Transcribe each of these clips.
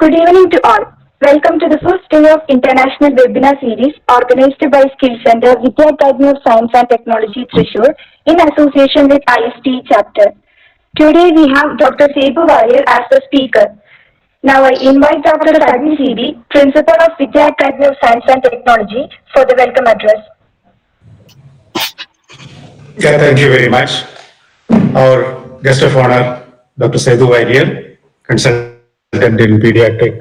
Good evening to all. Welcome to the first day of International Webinar Series organized by Skill Center, Vidya Academy of Science and Technology, Thrissur, in association with IST chapter. Today we have Dr. Sebu Warrior as the speaker. Now I invite Dr. Sadni CB, Principal of Vidya Academy of Science and Technology, for the welcome address. Yeah, thank you very much. Our guest of honor, Dr. Sebu Warrior, consultant in pediatric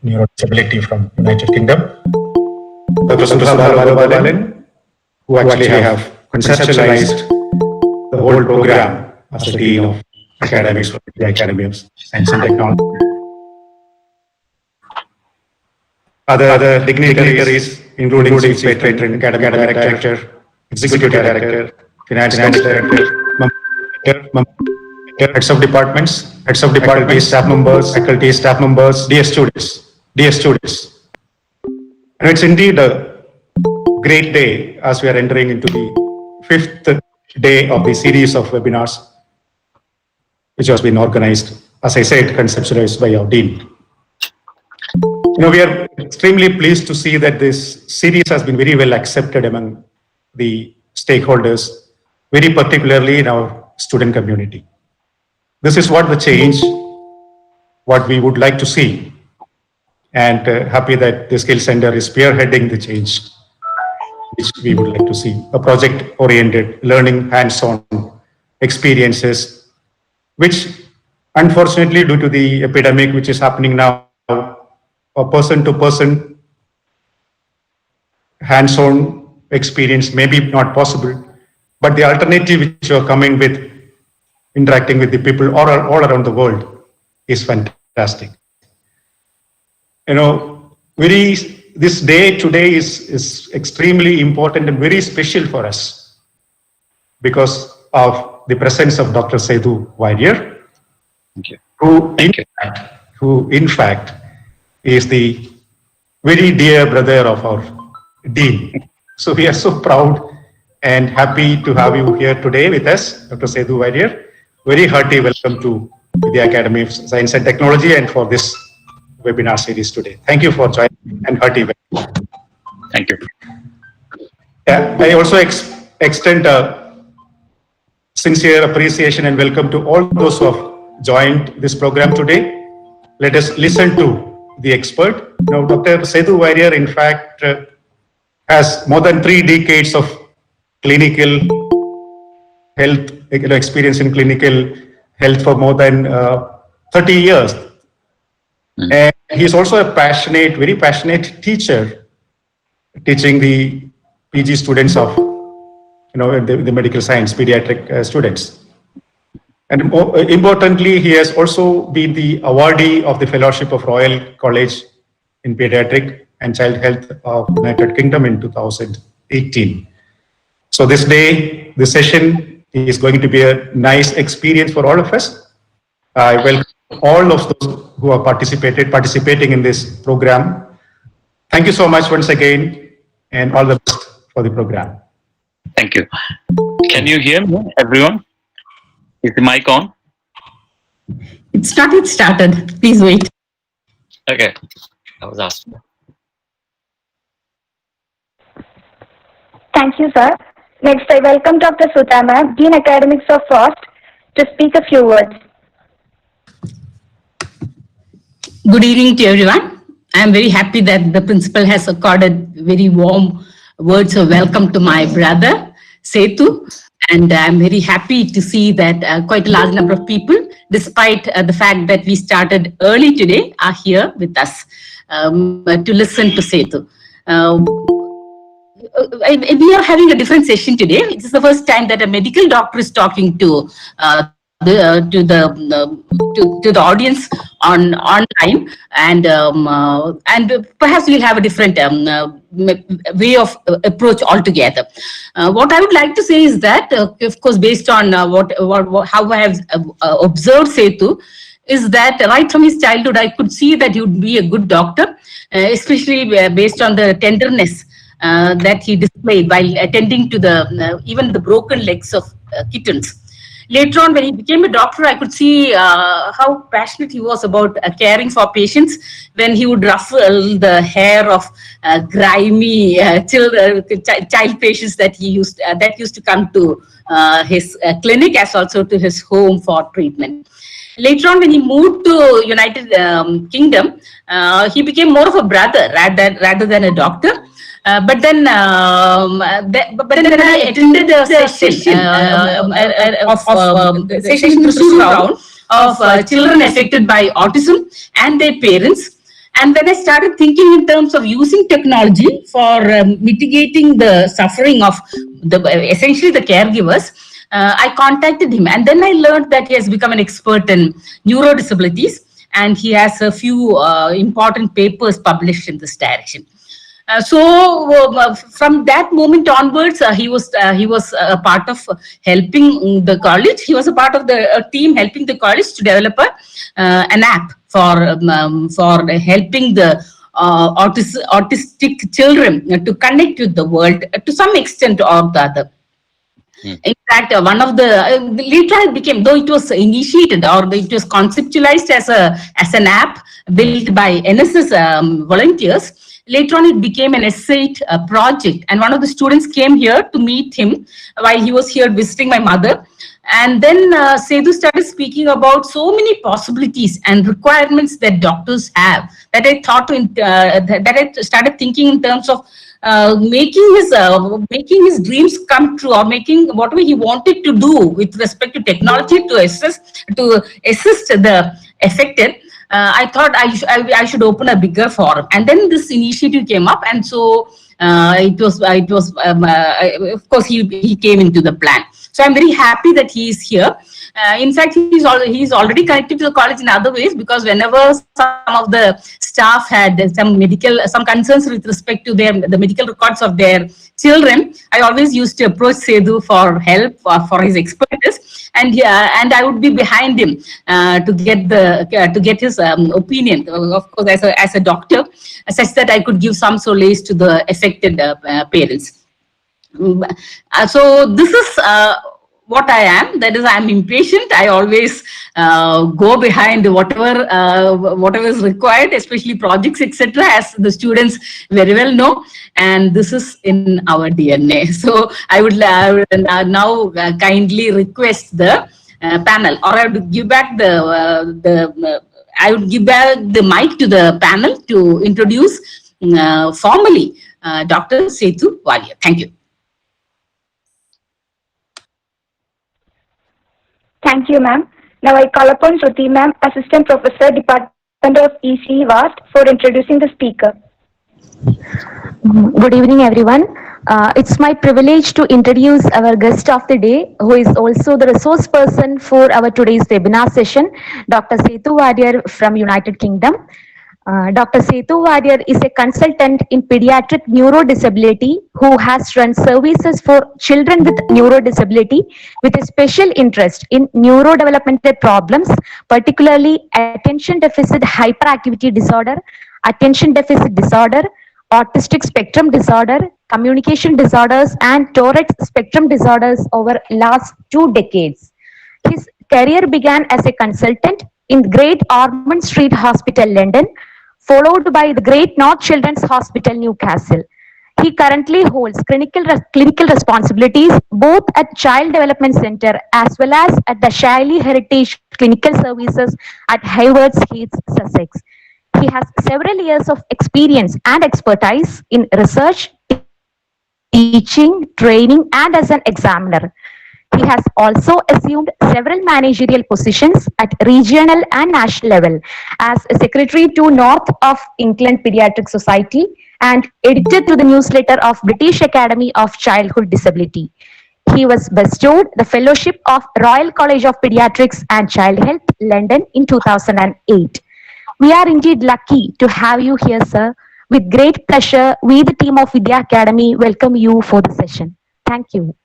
neurodisability from United Kingdom. Dr. Sundar Balabalan, who actually have conceptualized the whole program as the Dean of Academics for the Academy of Science and Technology. Other dignitaries, including Chief Patron, Academic Director, Executive Director, Finance Director, heads of departments, staff members, faculty, staff members, dear students. And it's indeed a great day as we are entering into the fifth day of the series of webinars, which has been organized, as I said, conceptualized by our Dean. We are extremely pleased to see that this series has been very well accepted among the stakeholders, very particularly in our student community. This is what the change, what we would like to see, and happy that the Skill Center is spearheading the change, which we would like to see. A project-oriented learning, hands-on experiences, which unfortunately due to the epidemic which is happening now, a person-to-person hands-on experience may be not possible, but the alternative which you are coming with, interacting with the people all around the world, is fantastic. This day today is extremely important and very special for us because of the presence of Dr. Sebu Warrior, who in fact is the very dear brother of our Dean. So we are so proud and happy to have you here today with us, Dr. Sebu Warrior. Very hearty welcome to the Academy of Science and Technology and for this webinar series today. Thank you for joining and hearty welcome. Thank you. I also extend a sincere appreciation and welcome to all those who have joined this program today. Let us listen to the expert. Now, Dr. Sebu Warrior, in fact, has more than 3 decades of clinical health experience in clinical health for more than 30 years. And he's also a very passionate teacher, teaching the PG students of, the medical science, pediatric students. And more importantly, he has also been the awardee of the Fellowship of Royal College in Pediatric and Child Health of United Kingdom in 2018. So this session is going to be a nice experience for all of us. I welcome all of those who are participating in this program. Thank you so much once again, and all the best for the program. Thank you. Can you hear me, everyone? Is the mic on? It's not yet started. Please wait. Okay. I was asking. Thank you, sir. Next, I welcome Dr. Sudhama, Dean Academics of FROST, to speak a few words. Good evening to everyone. I am very happy that the principal has accorded very warm words of welcome to my brother, Setu. And I'm very happy to see that quite a large number of people, despite the fact that we started early today, are here with us to listen to Setu. We are having a different session today. It is the first time that a medical doctor is talking to the audience online, and perhaps we'll have a different way of approach altogether. What I would like to say is that, of course, based on how I have observed Setu, is that right from his childhood, I could see that he would be a good doctor, especially based on the tenderness that he displayed while attending to even the broken legs of kittens. Later on, when he became a doctor, I could see how passionate he was about caring for patients when he would ruffle the hair of grimy child patients that used to come to his clinic as also to his home for treatment. Later on, when he moved to United Kingdom, he became more of a brother rather than a doctor. But then when I attended a session of session in round of children affected by autism and their parents. And when I started thinking in terms of using technology for mitigating the suffering of essentially the caregivers, I contacted him, and then I learned that he has become an expert in neurodisabilities, and he has a few important papers published in this direction. From that moment onwards, he was a part of helping the college. He was a part of the team helping the college to develop an app for helping the autistic children to connect with the world to some extent or the other. In fact, one of the later it became, though it was initiated or it was conceptualized as an app built by NSS volunteers. Later on, it became an essay project, and one of the students came here to meet him while he was here visiting my mother. And then Sethu started speaking about so many possibilities and requirements that doctors have, that I thought that I started thinking in terms of making his dreams come true, or making whatever he wanted to do with respect to technology to assist the affected. I thought I should open a bigger forum, and then this initiative came up, and so of course he came into the plan. So I'm very happy that he is here. In fact, he's already connected to the college in other ways, because whenever some of the staff had some concerns with respect to the medical records of their children, I always used to approach Sethu for help, for his expertise, and I would be behind him to get his opinion, of course, as a doctor, such that I could give some solace to the affected parents. So this is what I am. That is, I am impatient. I always go behind whatever is required, especially projects, etc., as the students very well know. And this is in our DNA. So I would now kindly request the panel, or I would give back I would give back the mic to the panel to introduce formally Dr. Sethu Walia. Thank you. Thank you, ma'am. Now I call upon Shruti, ma'am, Assistant Professor, Department of EC Vast, for introducing the speaker. Good evening, everyone. It's my privilege to introduce our guest of the day, who is also the resource person for our today's webinar session, Dr. Sethu Walia from United Kingdom. Dr. Sethu Walia is a consultant in pediatric neurodisability who has run services for children with neurodisability with a special interest in neurodevelopmental problems, particularly attention deficit hyperactivity disorder, attention deficit disorder, autistic spectrum disorder, communication disorders, and Tourette spectrum disorders over last 2 decades. His career began as a consultant in Great Ormond Street Hospital, London, followed by the Great North Children's Hospital, Newcastle. He currently holds clinical responsibilities both at Child Development Centre as well as at the Shiley Heritage Clinical Services at Haywards Heath, Sussex. He has several years of experience and expertise in research, teaching, training, and as an examiner. He has also assumed several managerial positions at regional and national level as a secretary to North of England Pediatric Society and editor to the newsletter of British Academy of Childhood Disability. He was bestowed the Fellowship of Royal College of Pediatrics and Child Health, London in 2008. We are indeed lucky to have you here, sir. With great pleasure, we, the team of Vidya Academy, welcome you for the session. Thank you.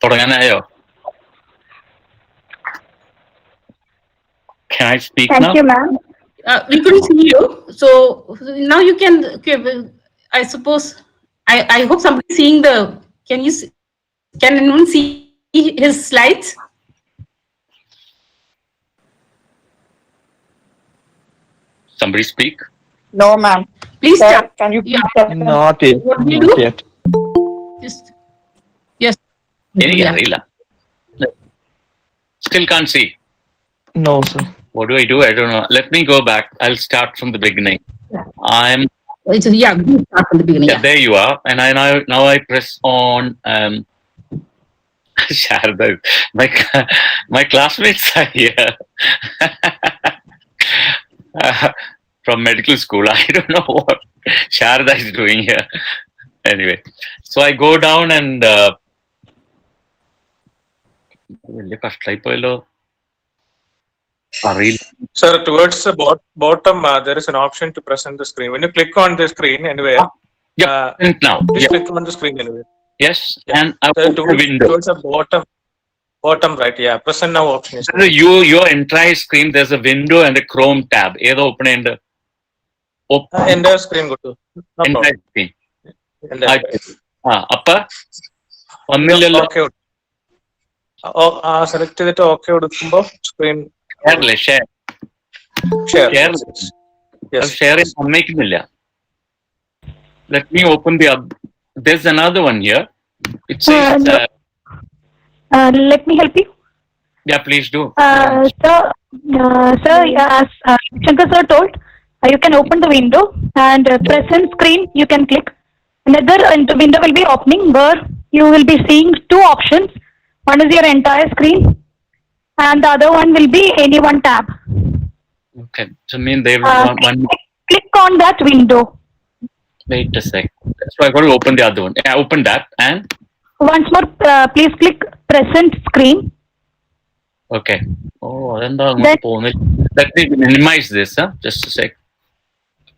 തുടങ്ങാനായോ? Can I speak now? Thank you, ma'am. We couldn't see you, so now you can. Okay, I suppose. I hope somebody's seeing the. Can you see? Can anyone see his slides? Somebody speak. No, ma'am. Please Sir, start. can you Yeah. please tell them? Not yet. What do you Not do? yet. Just yes. എനിക്കറിയില്ല. Still can't see. No, sir. What do? I don't know. Let me go back. I'll start from the beginning. I'm It's, yeah, we start from the beginning. yeah, there you are. And now I press on Sharda. My classmates are here. From medical school. I don't know what Sharda is doing here. Anyway, so I go down and Sir, towards the bottom, there is an option to present the screen. When you click on the screen anywhere, now. please Yeah. click on the screen anywhere. Yes, Yeah. and I Sir, open the window. towards the bottom right, yeah. Present now option is there. Your entire screen, there's a window and a Chrome tab. Either open and Entire screen go to. No problem. entire screen. Entire. Upper. Okay. Select ചെയ്തിട്ട് okay കൊടുക്കുമ്പോൾ screen Share. Share Share. Yes Share is സമ്മതിക്കുന്നില്ല. Let me open the other. There's another one here. It says. Let me help you. Yeah, please do. Sir, as Shankar sir told, you can open the window and present screen you can click. Another the window will be opening where you will be seeing two options. One is your entire screen and the other one will be any one tab. Okay. So mean they one. Click on that window. Wait a sec. So I got to open the other one. I open that and. Once more, please click present screen. Okay. Oh, then let me minimize this. Just a sec.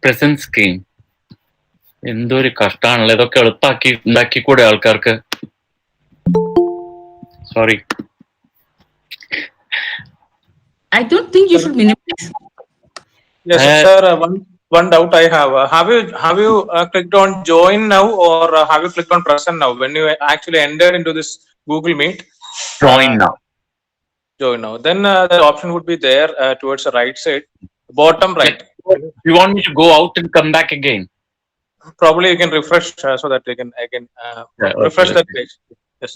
Present screen. എന്തൊരു കഷ്ടാണല്ലോ ഇതൊക്കെ എളുപ്പാക്കി ഉണ്ടാക്കി കൂടെ ആൾക്കാർക്ക്. Sorry. I don't think you should minimize. Yes, sir. One doubt I have. Have you clicked on join now or have you clicked on present now? When you actually enter into this Google Meet. Join now. Join now. Then the option would be there towards the right side, bottom right. You want me to go out and come back again? Probably you can refresh so that I can refresh that page. Yes.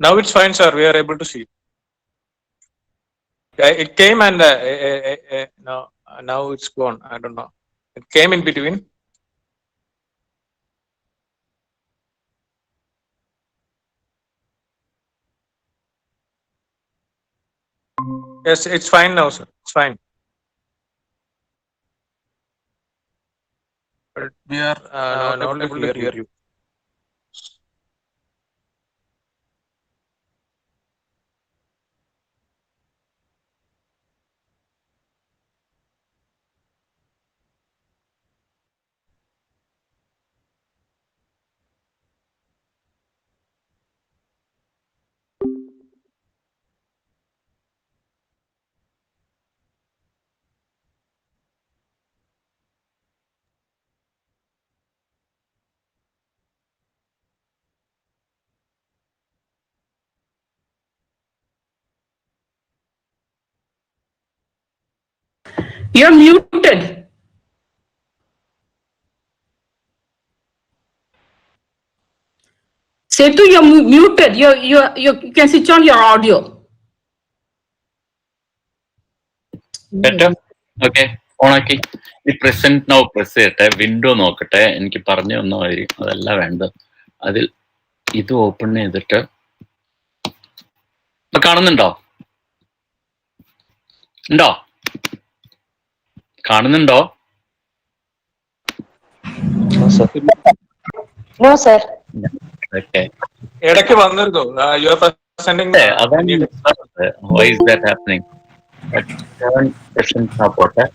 Now it's fine, sir. We are able to see. It came and now it's gone. I don't know. It came in between. Yes, it's fine now, sir. It's fine. But we are not able to hear you. You're muted. Setu, you're muted. You can switch on your audio. Better? Okay. ഓണാക്കി. ഈ present now press ചെയ്യട്ടെ. Window നോക്കട്ടെ. എനിക്ക് പറഞ്ഞു തന്നതായിരിക്കും. അതല്ല വേണ്ടത്. അതിൽ ഇത് ഓപ്പൺ ചെയ്തിട്ട് ഇപ്പൊ കാണുന്നുണ്ടോ? ഉണ്ടോ? കാണുന്നുണ്ടോ? No, sir. Okay. ഇടയ്ക്ക് വന്നിരുന്നു. You are presenting. Why is that happening? At 7 sessions now, Potter.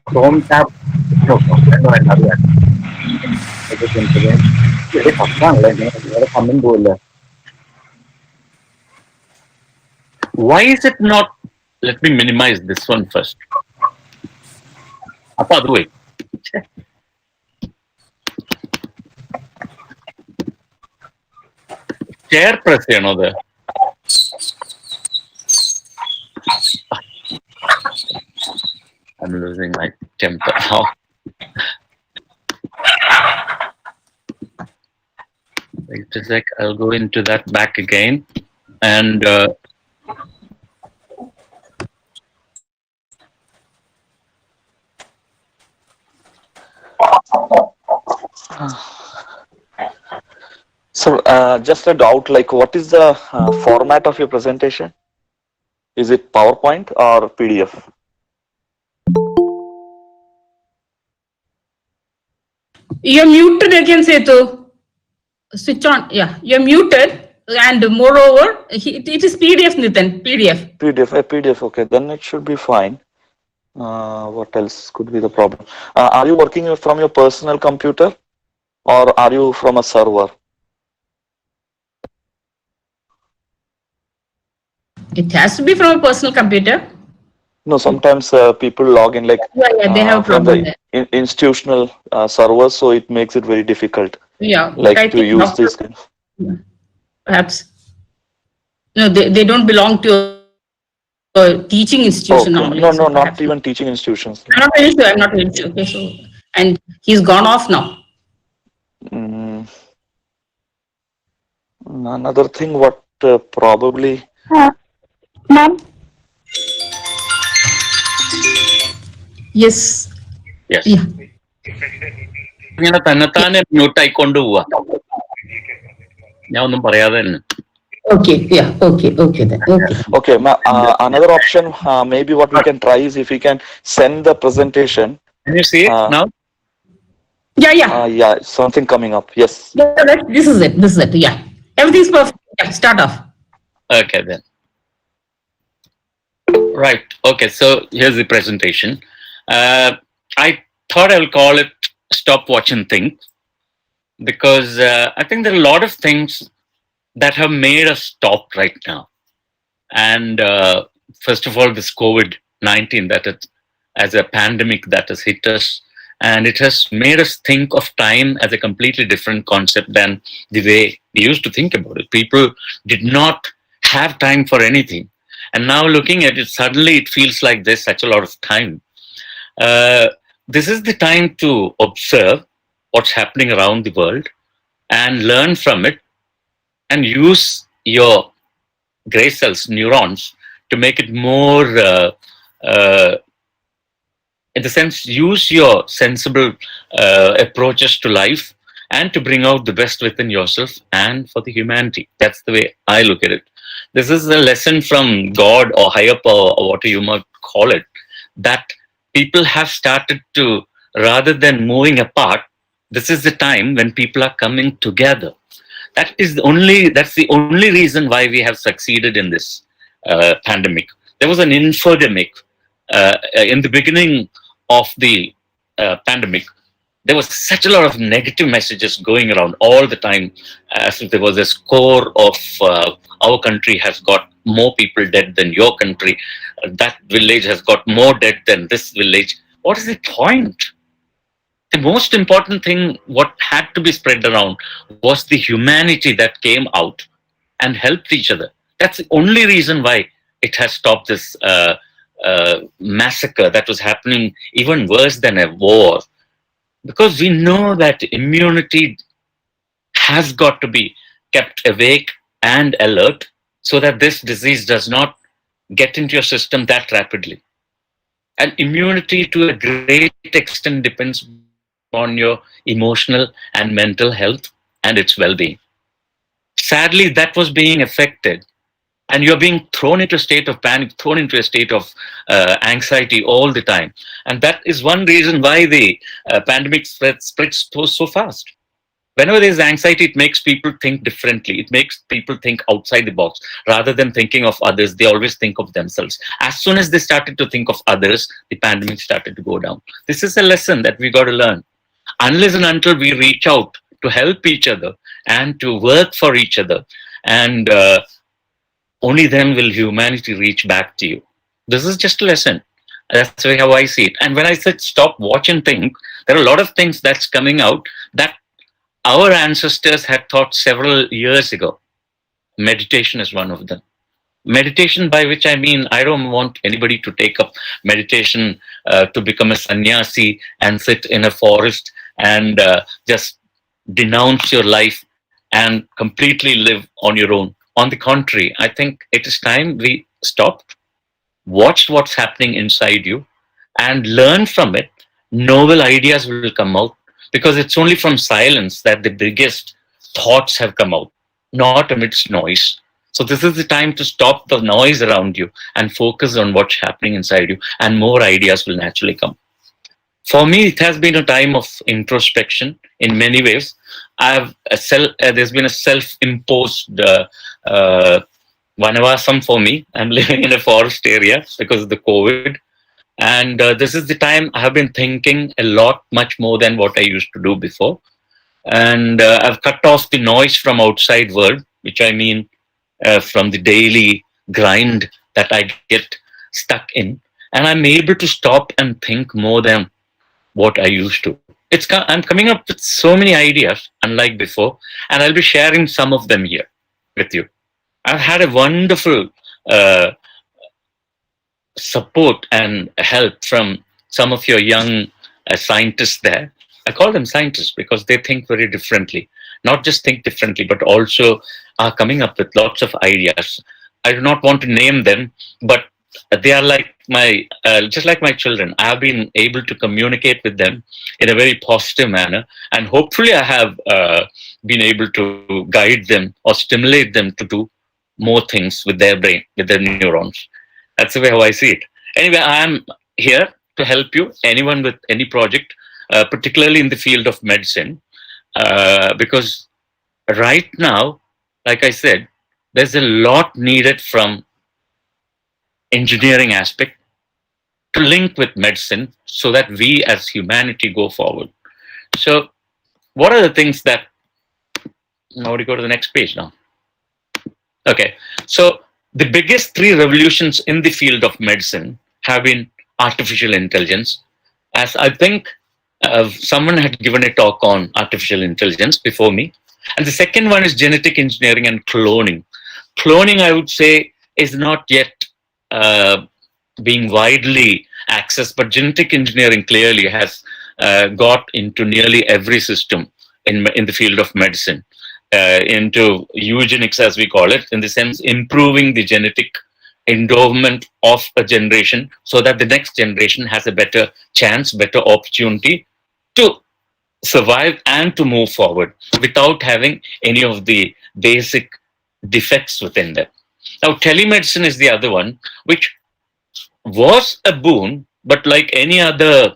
Chrome tab. No, no, another. Why is it not? Let me minimize this one first. Up other way. Chair press, there. I'm losing my temper now. Wait a sec, I'll go into that back again. And So, just a doubt, like, what is the format of your presentation? Is it PowerPoint or PDF? You're muted again, Setu. Switch on. Yeah, you're muted. And moreover, it is PDF, Nitin. PDF. PDF, okay, then it should be fine. What else could be the problem? Are you working from your personal computer or are you from a server? It has to be from a personal computer. No, sometimes people log in like they have a from problem the institutional servers, so it makes it very difficult. Yeah, like to use this kind of. Perhaps. No, they don't belong to a teaching institution normally. No, not even teaching institutions. I'm not really sure. Okay, so, and he's gone off now. Another thing, what probably. Ma'am? Yes. Yes. Yeah. ഇങ്ങനെ തന്നെത്താനെ mute ആയിക്കൊണ്ട് പോവാ. ഞാൻ ഒന്നും പറയാതെ തന്നെ. Okay, yeah, okay then. Okay, another option, maybe what we can try is if we can send the presentation. Can you see it now? Yeah. Yeah, something coming up. Yes. This is it. Yeah. Everything's perfect. Yeah, start off. Okay then. Right. Okay. So here's the presentation. I thought I'll call it "Stop Watch and Think" because I think there are a lot of things that have made us stop right now. And first of all, this COVID-19 that it, as a pandemic that has hit us, and it has made us think of time as a completely different concept than the way we used to think about it. People did not have time for anything. And now looking at it, suddenly it feels like there's such a lot of time. This is the time to observe what's happening around the world and learn from it and use your gray cells, neurons, to make it more, in the sense, use your sensible approaches to life and to bring out the best within yourself and for the humanity. That's the way I look at it. This is a lesson from God or higher power or whatever you might call it, that people have started to, rather than moving apart, this is the time when people are coming together. That's the only reason why we have succeeded in this pandemic. There was an infodemic in the beginning of the pandemic. There was such a lot of negative messages going around all the time, as if there was a score of our country has got more people dead than your country. That village has got more dead than this village. What is the point? The most important thing, what had to be spread around, was the humanity that came out and helped each other. That's the only reason why it has stopped this massacre that was happening, even worse than a war. Because we know that immunity has got to be kept awake and alert so that this disease does not get into your system that rapidly. And immunity to a great extent depends on your emotional and mental health and its well-being. Sadly, that was being affected, and you're being thrown into a state of panic, thrown into a state of anxiety all the time. And that is one reason why the pandemic spreads so fast. Whenever there's anxiety, it makes people think differently. It makes people think outside the box. Rather than thinking of others, they always think of themselves. As soon as they started to think of others, the pandemic started to go down. This is a lesson that we got to learn. Unless and until we reach out to help each other and to work for each other, and only then will humanity reach back to you. This is just a lesson. That's how I see it. And when I said stop, watch, and think, there are a lot of things that's coming out that our ancestors had thought several years ago. Meditation is one of them. Meditation, by which I mean, I don't want anybody to take up meditation to become a sannyasi and sit in a forest and just denounce your life and completely live on your own. On the contrary, I think it is time we stopped, watched what's happening inside you, and learn from it. Novel ideas will come out, because it's only from silence that the biggest thoughts have come out, not amidst noise. So this is the time to stop the noise around you and focus on what's happening inside you, and more ideas will naturally come. For me, it has been a time of introspection in many ways. There's been a self-imposed vanavasam for me. I'm living in a forest area because of the COVID. And this is the time I have been thinking a lot, much more than what I used to do before. And I've cut off the noise from outside world, which I mean from the daily grind that I get stuck in. And I'm able to stop and think more than what I used to. I'm coming up with so many ideas, unlike before, and I'll be sharing some of them here with you. I've had a wonderful support and help from some of your young scientists there. I call them scientists because they think very differently. Not just think differently, but also are coming up with lots of ideas. I do not want to name them, but they are like just like my children. I have been able to communicate with them in a very positive manner, and hopefully I have been able to guide them or stimulate them to do more things with their brain, with their neurons. That's the way how I see it. Anyway, I am here to help you, anyone with any project, particularly in the field of medicine, because right now, like I said, there's a lot needed from engineering aspect to link with medicine so that we as humanity go forward. So what are the things that, now we go to the next page now. Okay, so the biggest three revolutions in the field of medicine have been artificial intelligence. As I think someone had given a talk on artificial intelligence before me. And the second one is genetic engineering and cloning. Cloning, I would say, is not yet being widely accessed, but genetic engineering clearly has got into nearly every system in the field of medicine, into eugenics, as we call it, in the sense improving the genetic endowment of a generation so that the next generation has a better chance, better opportunity to survive and to move forward without having any of the basic defects within them. Now, telemedicine is the other one, which was a boon, but like any other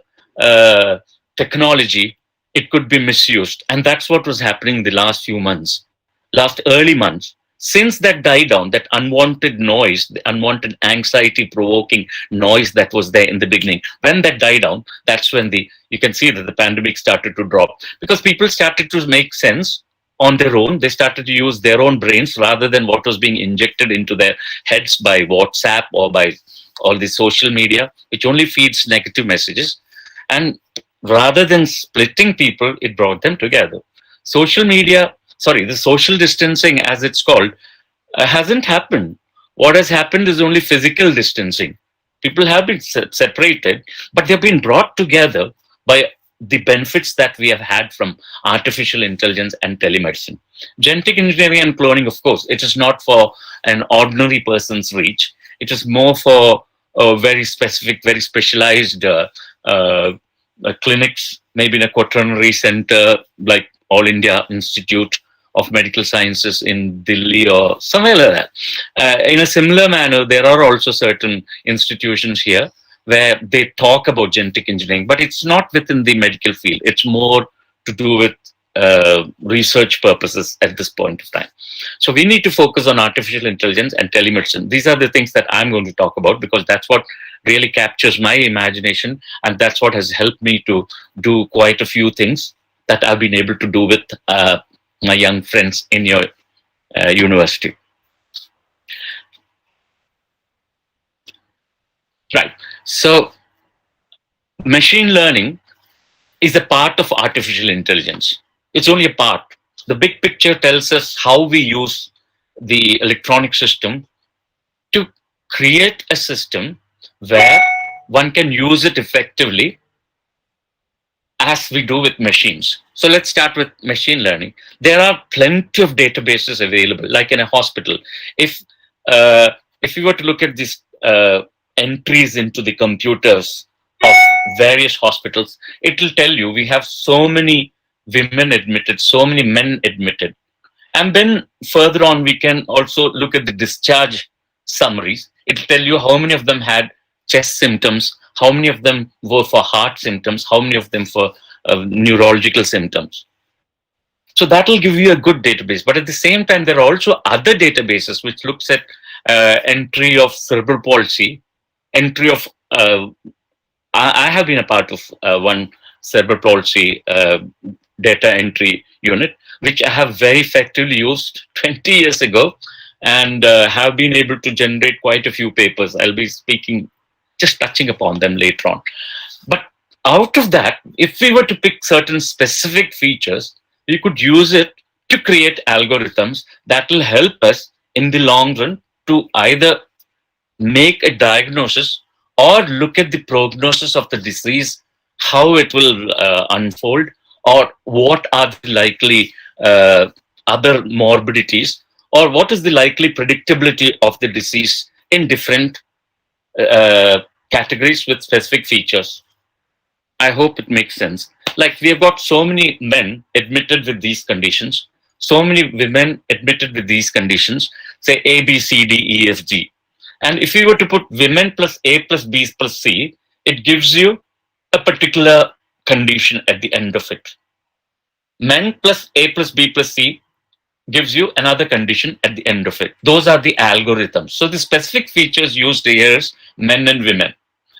technology, it could be misused. And that's what was happening the last few months, last early months. Since that died down, that unwanted noise, the unwanted anxiety-provoking noise that was there in the beginning, when that died down, that's when you can see that the pandemic started to drop. Because people started to make sense on their own. They started to use their own brains rather than what was being injected into their heads by WhatsApp or by all the social media, which only feeds negative messages. And rather than splitting people, it brought them together. The social distancing, as it's called, hasn't happened. What has happened is only physical distancing. People have been separated, but they've been brought together by the benefits that we have had from artificial intelligence and telemedicine. Genetic engineering and cloning, of course, it is not for an ordinary person's reach. It is more for very specific, very specialized clinics, maybe in a quaternary center like All India Institute of Medical Sciences in Delhi or somewhere like that. In a similar manner, there are also certain institutions here where they talk about genetic engineering, but it's not within the medical field. It's more to do with research purposes at this point of time. So we need to focus on artificial intelligence and telemedicine. These are the things that I'm going to talk about because that's what really captures my imagination, and that's what has helped me to do quite a few things that I've been able to do with my young friends in your university. Right. So machine learning is a part of artificial intelligence. It's only a part. The big picture tells us how we use the electronic system to create a system where one can use it effectively as we do with machines. So let's start with machine learning. There are plenty of databases available, like in a hospital. If you were to look at these entries into the computers of various hospitals, it will tell you we have so many women admitted, so many men admitted. And then further on, we can also look at the discharge summaries. It will tell you how many of them had chest symptoms, how many of them were for heart symptoms, how many of them for neurological symptoms. So that will give you a good database. But at the same time, there are also other databases which looks at entry of cerebral palsy, entry of I have been a part of one cerebral palsy data entry unit, which I have very effectively used 20 years ago, and have been able to generate quite a few papers. I'll be speaking, just touching upon them later on. But out of that, if we were to pick certain specific features, we could use it to create algorithms that will help us in the long run to either make a diagnosis or look at the prognosis of the disease, how it will unfold, or what are the likely other morbidities, or what is the likely predictability of the disease in different categories with specific features. I hope it makes sense. Like, we have got so many men admitted with these conditions, so many women admitted with these conditions, say A, B, C, D, E, F, G. And if you were to put women plus A plus B plus C, it gives you a particular condition at the end of it. Men plus A plus B plus C gives you another condition at the end of it. Those are the algorithms. So the specific features used here is men and women.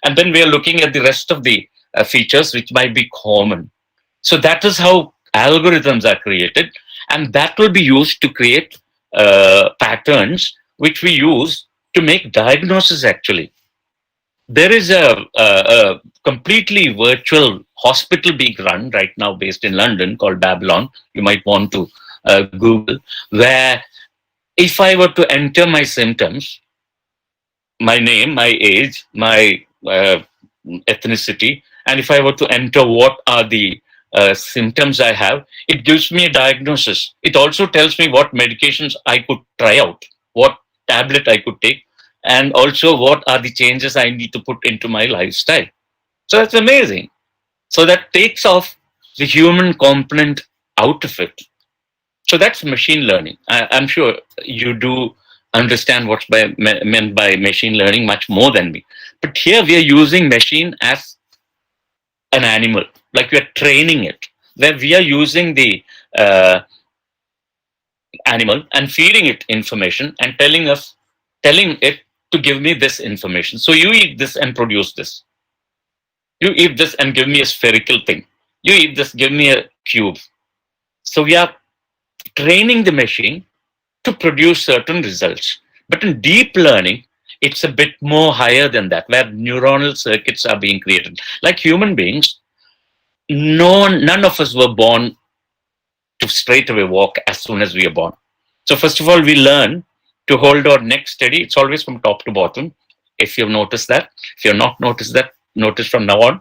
And then we are looking at the rest of the features which might be common. So that is how algorithms are created. And that will be used to create patterns which we use to make diagnosis actually. There is a completely virtual hospital being run right now based in London called Babylon. You might want to Google, where if I were to enter my symptoms, my name, my age, my ethnicity, and if I were to enter what are the symptoms I have, it gives me a diagnosis. It also tells me what medications I could try out, what tablet I could take, and also what are the changes I need to put into my lifestyle. So that's amazing. So that takes off the human component out of it. So that's machine learning. I'm sure you do understand what's meant by machine learning much more than me. But here we are using machine as an animal, like we are training it, where we are using the animal and feeding it information and telling it to give me this information. So you eat this and produce this. You eat this and give me a spherical thing. You eat this, give me a cube. So we are training the machine to produce certain results. But in deep learning, it's a bit more higher than that, where neuronal circuits are being created. Like human beings, none of us were born to straight away walk as soon as we are born. So first of all, we learn to hold our neck steady. It's always from top to bottom. If you've noticed that, if you've not noticed that, notice from now on.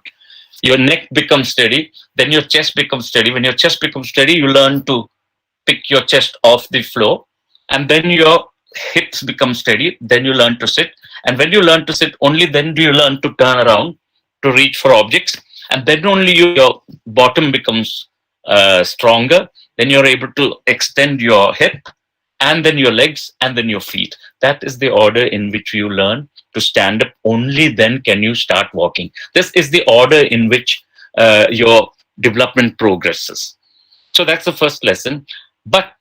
Your neck becomes steady, then your chest becomes steady. When your chest becomes steady, you learn to pick your chest off the floor, and then your hips become steady, then you learn to sit. And when you learn to sit, only then do you learn to turn around to reach for objects, and then only your bottom becomes stronger. Then you're able to extend your hip, and then your legs, and then your feet. That is the order in which you learn to stand up. Only then can you start walking. This is the order in which your development progresses. So that's the first lesson. But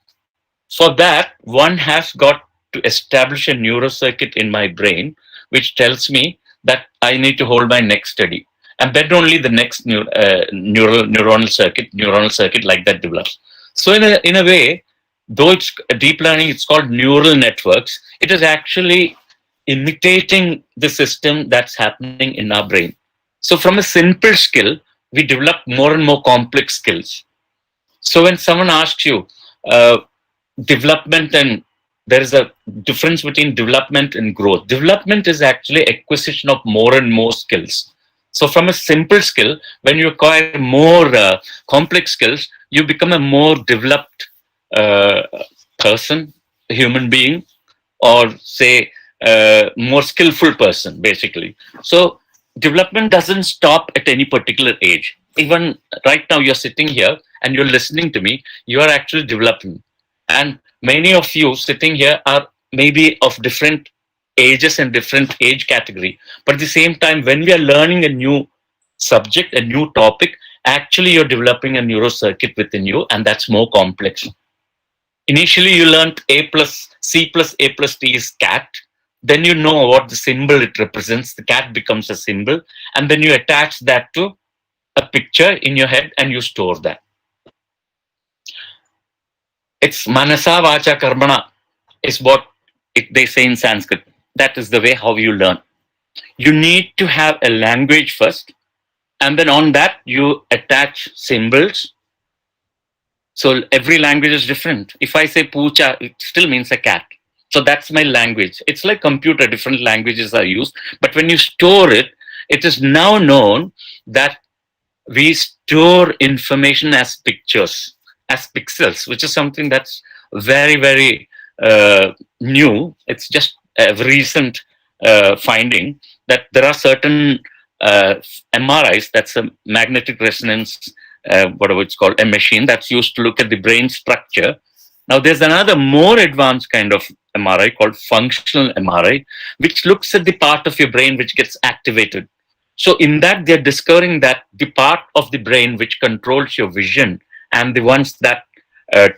for that, one has got to establish a neurocircuit in my brain, which tells me that I need to hold my neck steady. And then only the next neuronal circuit like that develops. So in a way, though it's deep learning, it's called neural networks. It is actually imitating the system that's happening in our brain. So from a simple skill, we develop more and more complex skills. So when someone asks you, development and there is a difference between development and growth. Development is actually acquisition of more and more skills. So from a simple skill, when you acquire more complex skills, you become a more developed person, a human being, or say more skillful person, basically. So development doesn't stop at any particular age. Even right now, you're sitting here and you're listening to me, you are actually developing. And many of you sitting here are maybe of different ages and different age category. But at the same time, when we are learning a new subject, a new topic, actually you're developing a neurocircuit within you, and that's more complex. Initially, you learned A plus C plus A plus T is cat. Then you know what the symbol it represents. The cat becomes a symbol. And then you attach that to a picture in your head and you store that. It's manasa vacha karmana is what they say in Sanskrit. That is the way how you learn. You need to have a language first, and then on that you attach symbols. So every language is different. If I say pucha, it still means a cat. So that's my language. It's like computer, different languages are used. But when you store it, it is now known that we store information as pictures, as pixels, which is something that's very, very new. It's just a recent finding that there are certain MRIs, that's a magnetic resonance, whatever it's called, a machine that's used to look at the brain structure. Now, there's another more advanced kind of MRI called functional MRI, which looks at the part of your brain which gets activated. So in that, they're discovering that the part of the brain which controls your vision and the ones that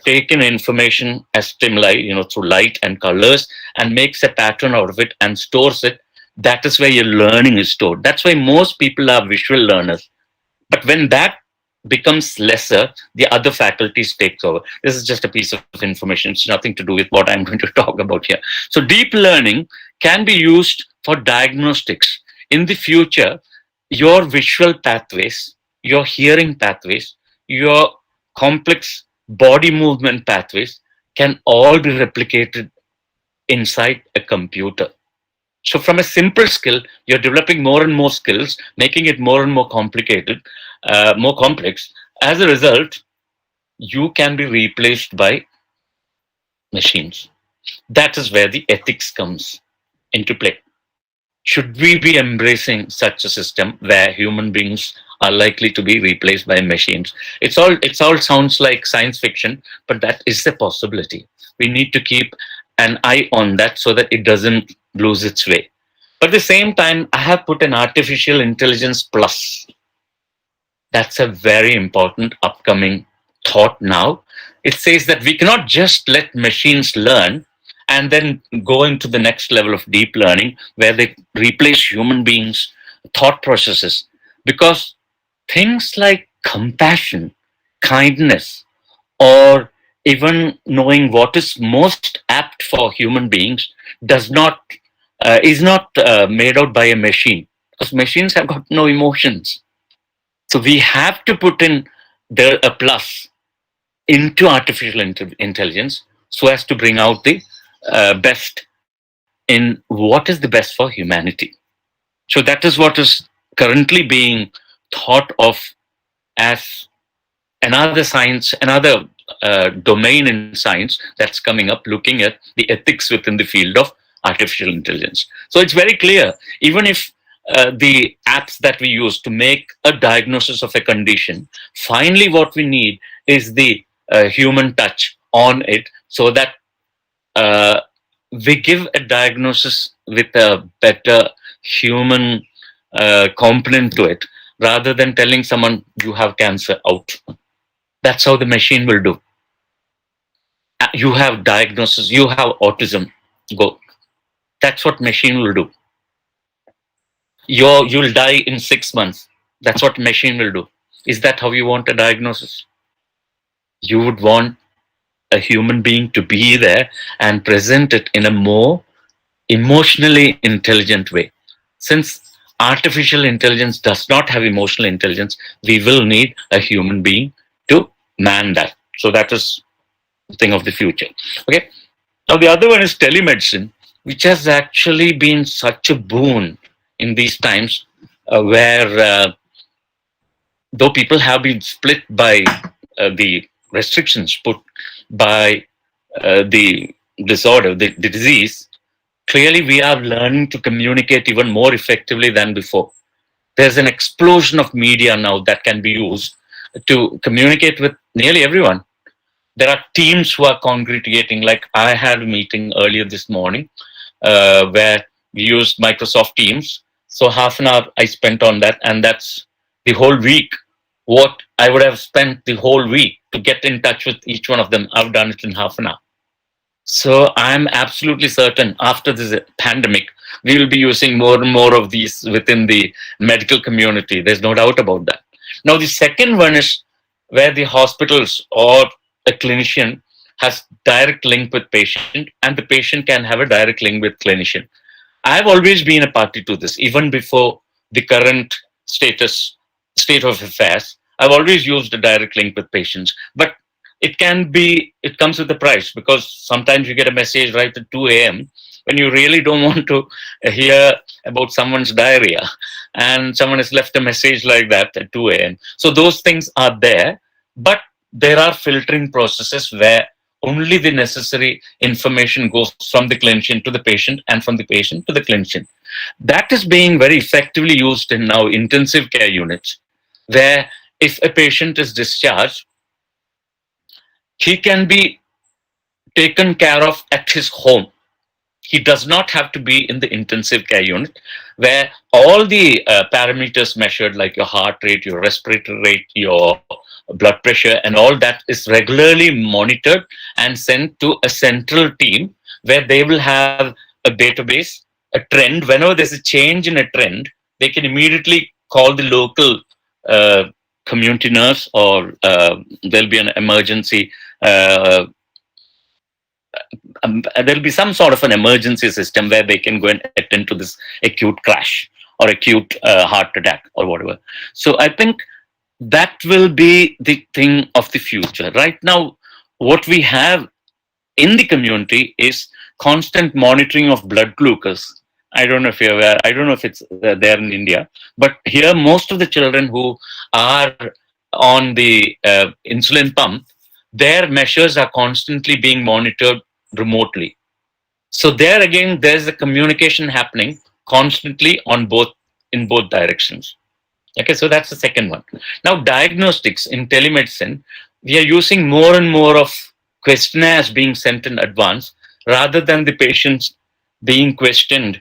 take in information as stimuli, through light and colors, and makes a pattern out of it and stores it, that is where your learning is stored. That's why most people are visual learners. But when that becomes lesser, the other faculties takes over. This is just a piece of information. It's nothing to do with what I'm going to talk about here. So deep learning can be used for diagnostics. In the future, your visual pathways, your hearing pathways, your complex body movement pathways can all be replicated inside a computer. So from a simple skill, you're developing more and more skills, making it more and more complicated, more complex. As a result, you can be replaced by machines. That is where the ethics comes into play. Should we be embracing such a system where human beings are likely to be replaced by machines? It's all sounds like science fiction, but that is a possibility. We need to keep an eye on that so that it doesn't lose its way. But at the same time, I have put an artificial intelligence plus. That's a very important upcoming thought now. It says that we cannot just let machines learn and then go into the next level of deep learning where they replace human beings' thought processes. Because things like compassion, kindness, or even knowing what is most apt for human beings is not made out by a machine, because machines have got no emotions. So we have to put in a plus into artificial intelligence so as to bring out the best in what is the best for humanity. So that is what is currently being thought of as another science, another domain in science that's coming up, looking at the ethics within the field of artificial intelligence. So it's very clear, even if the apps that we use to make a diagnosis of a condition, finally what we need is the human touch on it so that we give a diagnosis with a better human component to it, rather than telling someone you have cancer out. That's how the machine will do. You have diagnosis, you have autism, go. That's what machine will do. You'll die in 6 months. That's what machine will do. Is that how you want a diagnosis? You would want a human being to be there and present it in a more emotionally intelligent way. Since artificial intelligence does not have emotional intelligence, we will need a human being to man that. So that is the thing of the future. Okay. Now the other one is telemedicine, which has actually been such a boon in these times, where though people have been split by the restrictions put by the disorder, the disease, clearly we are learning to communicate even more effectively than before. There's an explosion of media now that can be used to communicate with nearly everyone. There are teams who are congregating. Like I had a meeting earlier this morning where we used Microsoft Teams. So half an hour I spent on that, and that's the whole week. What I would have spent the whole week to get in touch with each one of them, I've done it in half an hour. So I'm absolutely certain after this pandemic, we will be using more and more of these within the medical community. There's no doubt about that. Now, the second one is where the hospitals or a clinician has direct link with patient, and the patient can have a direct link with clinician. I've always been a party to this, even before the current state of affairs. I've always used a direct link with patients, but it comes with a price, because sometimes you get a message right at 2 a.m. when you really don't want to hear about someone's diarrhea, and someone has left a message like that at 2 a.m. So those things are there, but there are filtering processes where only the necessary information goes from the clinician to the patient and from the patient to the clinician. That is being very effectively used in now intensive care units, where if a patient is discharged, he can be taken care of at his home. He does not have to be in the intensive care unit, where all the parameters measured, like your heart rate, your respiratory rate, your blood pressure, and all that is regularly monitored and sent to a central team, where they will have a database, a trend. Whenever there's a change in a trend, they can immediately call the local community nurse, or there'll be an emergency. There'll be some sort of an emergency system where they can go and attend to this acute crash or acute heart attack or whatever. So I think that will be the thing of the future. Right now, what we have in the community is constant monitoring of blood glucose. I don't know if you're aware, I don't know if it's there in India, but here most of the children who are on the insulin pump, their measures are constantly being monitored remotely. So there again, there's a communication happening constantly in both directions. Okay, so that's the second one. Now, diagnostics in telemedicine, we are using more and more of questionnaires being sent in advance, rather than the patients being questioned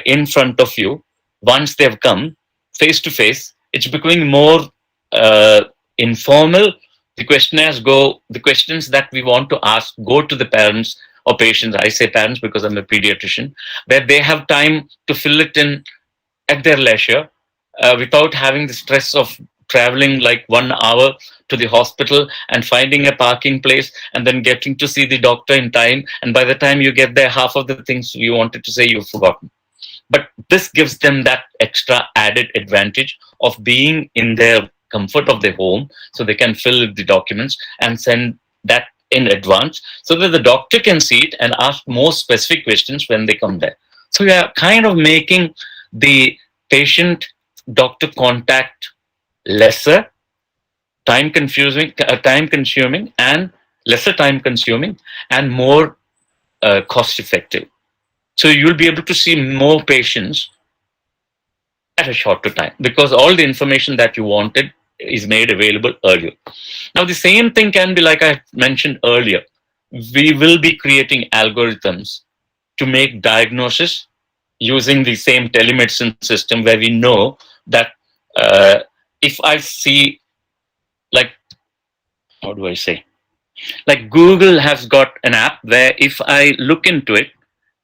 in front of you once they've come face to face. It's becoming more informal. The questions that we want to ask go to the parents or patients. I say parents because I'm a pediatrician, where they have time to fill it in at their leisure, without having the stress of traveling like 1 hour to the hospital and finding a parking place and then getting to see the doctor in time. And by the time you get there, half of the things you wanted to say, you've forgotten. But this gives them that extra added advantage of being in their comfort of their home, so they can fill the documents and send that in advance, so that the doctor can see it and ask more specific questions when they come there. So we are kind of making the patient doctor contact lesser time consuming and lesser time consuming and more cost effective. So you'll be able to see more patients at a shorter time, because all the information that you wanted is made available earlier. Now, the same thing can be, like I mentioned earlier, we will be creating algorithms to make diagnosis using the same telemedicine system, where we know that if I see, like, how do I say? Like Google has got an app where if I look into it,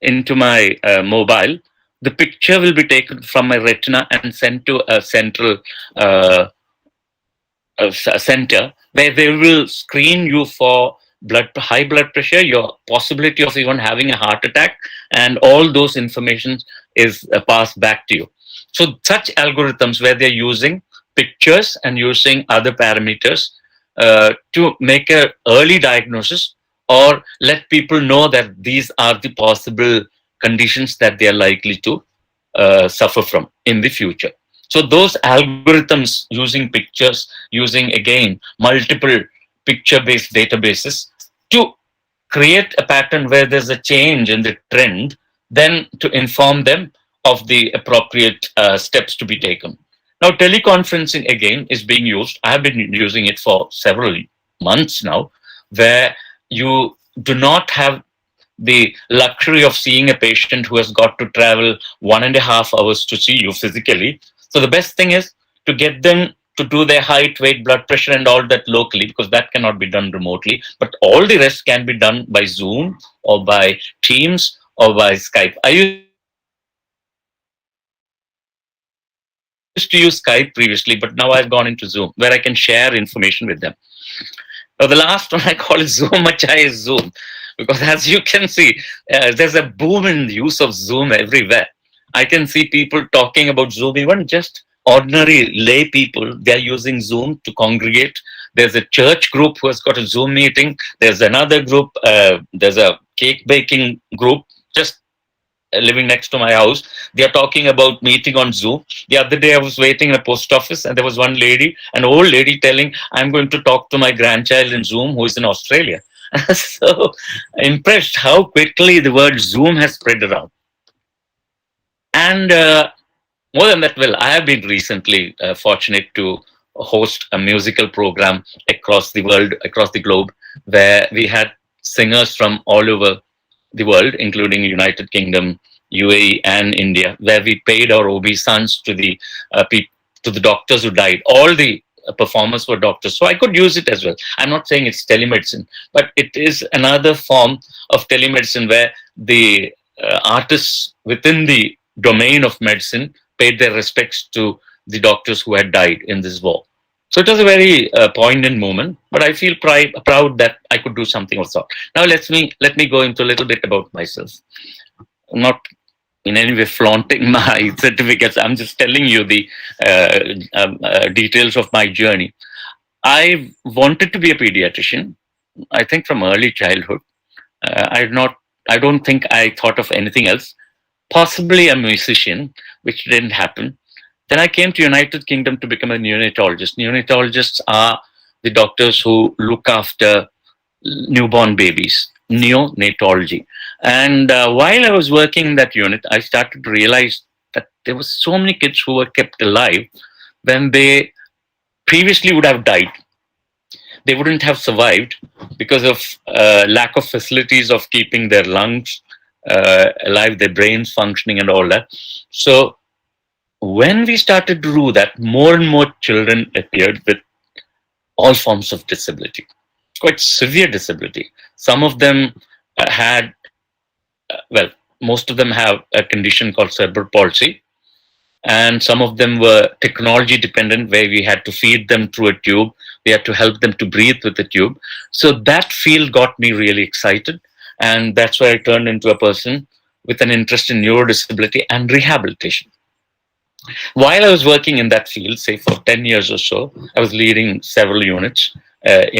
into my mobile, the picture will be taken from my retina and sent to a central uh, center where they will screen you for high blood pressure, your possibility of even having a heart attack, and all those information is passed back to you. So such algorithms where they're using pictures and using other parameters to make a early diagnosis or let people know that these are the possible conditions that they are likely to suffer from in the future. So those algorithms using pictures, using again multiple picture-based databases to create a pattern where there's a change in the trend, then to inform them of the appropriate steps to be taken. Now, teleconferencing again is being used. I have been using it for several months now, where you do not have the luxury of seeing a patient who has got to travel 1.5 hours to see you physically. So the best thing is to get them to do their height, weight, blood pressure, and all that locally, because that cannot be done remotely. But all the rest can be done by Zoom or by Teams or by Skype. I used to use Skype previously, but now I've gone into Zoom, where I can share information with them. Now, the last one I call is Zoom Achai is Zoom. Because as you can see, there's a boom in the use of Zoom everywhere. I can see people talking about Zoom, even just ordinary lay people, they are using Zoom to congregate. There's a church group who has got a Zoom meeting. There's another group, there's a cake baking group just living next to my house. They are talking about meeting on Zoom. The other day I was waiting in a post office and there was one lady, an old lady telling, I'm going to talk to my grandchild in Zoom who is in Australia. So impressed how quickly the word Zoom has spread around. And more than that, well, I have been recently fortunate to host a musical program across the world, across the globe, where we had singers from all over the world, including United Kingdom, UAE, and India, where we paid our obeisance to the to the doctors who died. All the performers were doctors, so I could use it as well. I'm not saying it's telemedicine, but it is another form of telemedicine where the artists within the domain of medicine paid their respects to the doctors who had died in this war. So it was a very poignant moment, but I feel proud that I could do something of sort. Now let me go into a little bit about myself. I'm not in any way flaunting my certificates. I'm just telling you the details of my journey. I wanted to be a pediatrician, I think from early childhood. I don't think I thought of anything else. Possibly a musician, which didn't happen. Then I came to United Kingdom to become a neonatologist. Neonatologists are the doctors who look after newborn babies, neonatology. And while I was working in that unit, I started to realize that there were so many kids who were kept alive when they previously would have died. They wouldn't have survived because of lack of facilities of keeping their lungs alive, their brains functioning and all that. So when we started to do that, more and more children appeared with all forms of disability, quite severe disability. Some of them had, well, most of them have a condition called cerebral palsy. And some of them were technology dependent, where we had to feed them through a tube. We had to help them to breathe with the tube. So that field got me really excited. And that's why I turned into a person with an interest in neurodisability and rehabilitation. While I was working in that field, say for 10 years or so, I was leading several units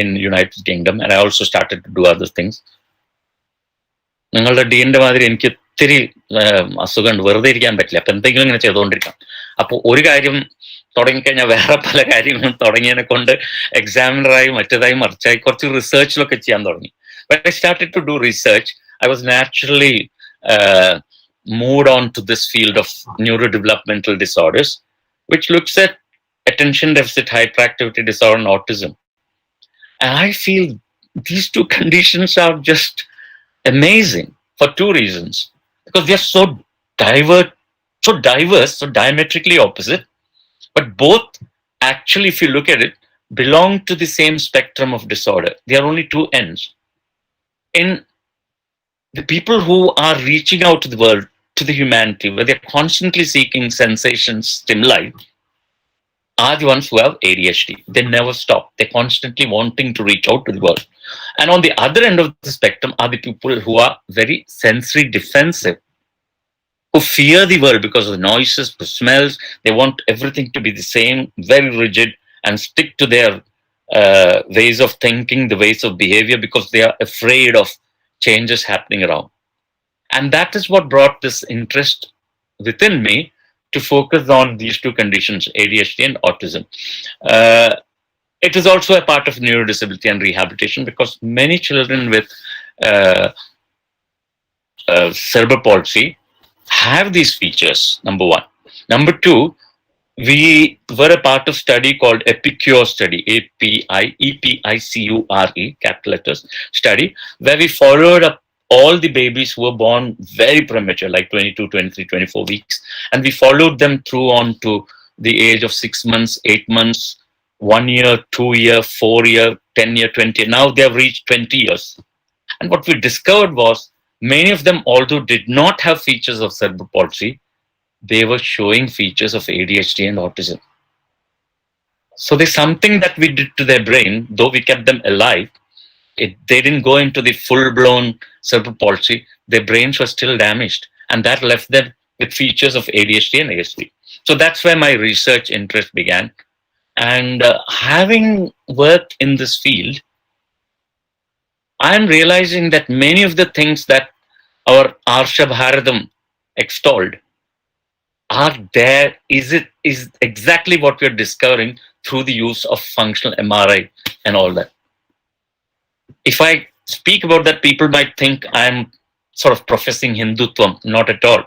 in United Kingdom, and I also started to do other things. നിങ്ങളുടെ ഡീൻ്റെ മാതിരി എനിക്ക് ഇത്തിരി അസുഖമുണ്ട്, വെറുതെ ഇരിക്കാൻ പറ്റില്ല. അപ്പൊ എന്തെങ്കിലും ഇങ്ങനെ ചെയ്തുകൊണ്ടിരിക്കാം. അപ്പോൾ ഒരു കാര്യം തുടങ്ങിക്കഴിഞ്ഞാൽ വേറെ പല കാര്യങ്ങളും തുടങ്ങിയതിനെ കൊണ്ട് എക്സാമിനറായി മറ്റേതായി മറിച്ചായി കുറച്ച് റിസർച്ചിലൊക്കെ ചെയ്യാൻ തുടങ്ങി. When I started to do research, I was naturally moved on to this field of neurodevelopmental disorders, which looks at attention deficit hyperactivity disorder and autism. And I feel these two conditions are just amazing for two reasons. Because they are so diverse, so diametrically opposite. But both, actually, if you look at it, belong to the same spectrum of disorder. There are only two ends. In the people who are reaching out to the world, to the humanity, where they're constantly seeking sensations, stimuli, are the ones who have ADHD. They never stop. They're constantly wanting to reach out to the world. And on the other end of the spectrum are the people who are very sensory defensive, who fear the world because of the noises, the smells. They want everything to be the same, very rigid, and stick to their ways of thinking, the ways of behavior, because they are afraid of changes happening around. And that is what brought this interest within me to focus on these two conditions, ADHD and autism. It is also a part of neurodisability and rehabilitation, because many children with cerebral palsy have these features, number one. Number two, we were a part of study called EPICURE study, EPICURE, capital letters, study, where we followed up all the babies who were born very premature, like 22, 23, 24 weeks. And we followed them through on to the age of 6 months, 8 months, 1 year, 2 year, 4 year, 10 year, 20 year. Now they have reached 20 years. And what we discovered was many of them, although did not have features of cerebral palsy, they were showing features of ADHD and autism. So there's something that we did to their brain, though we kept them alive. They didn't go into the full-blown cerebral palsy. Their brains were still damaged, and that left them with features of ADHD and ASD. So that's where my research interest began. And having worked in this field, I'm realizing that many of the things that our Arsha Bharatam extolled are there, is exactly what we're discovering through the use of functional MRI and all that. If I speak about that, people might think I'm sort of professing Hindutvam. Not at all.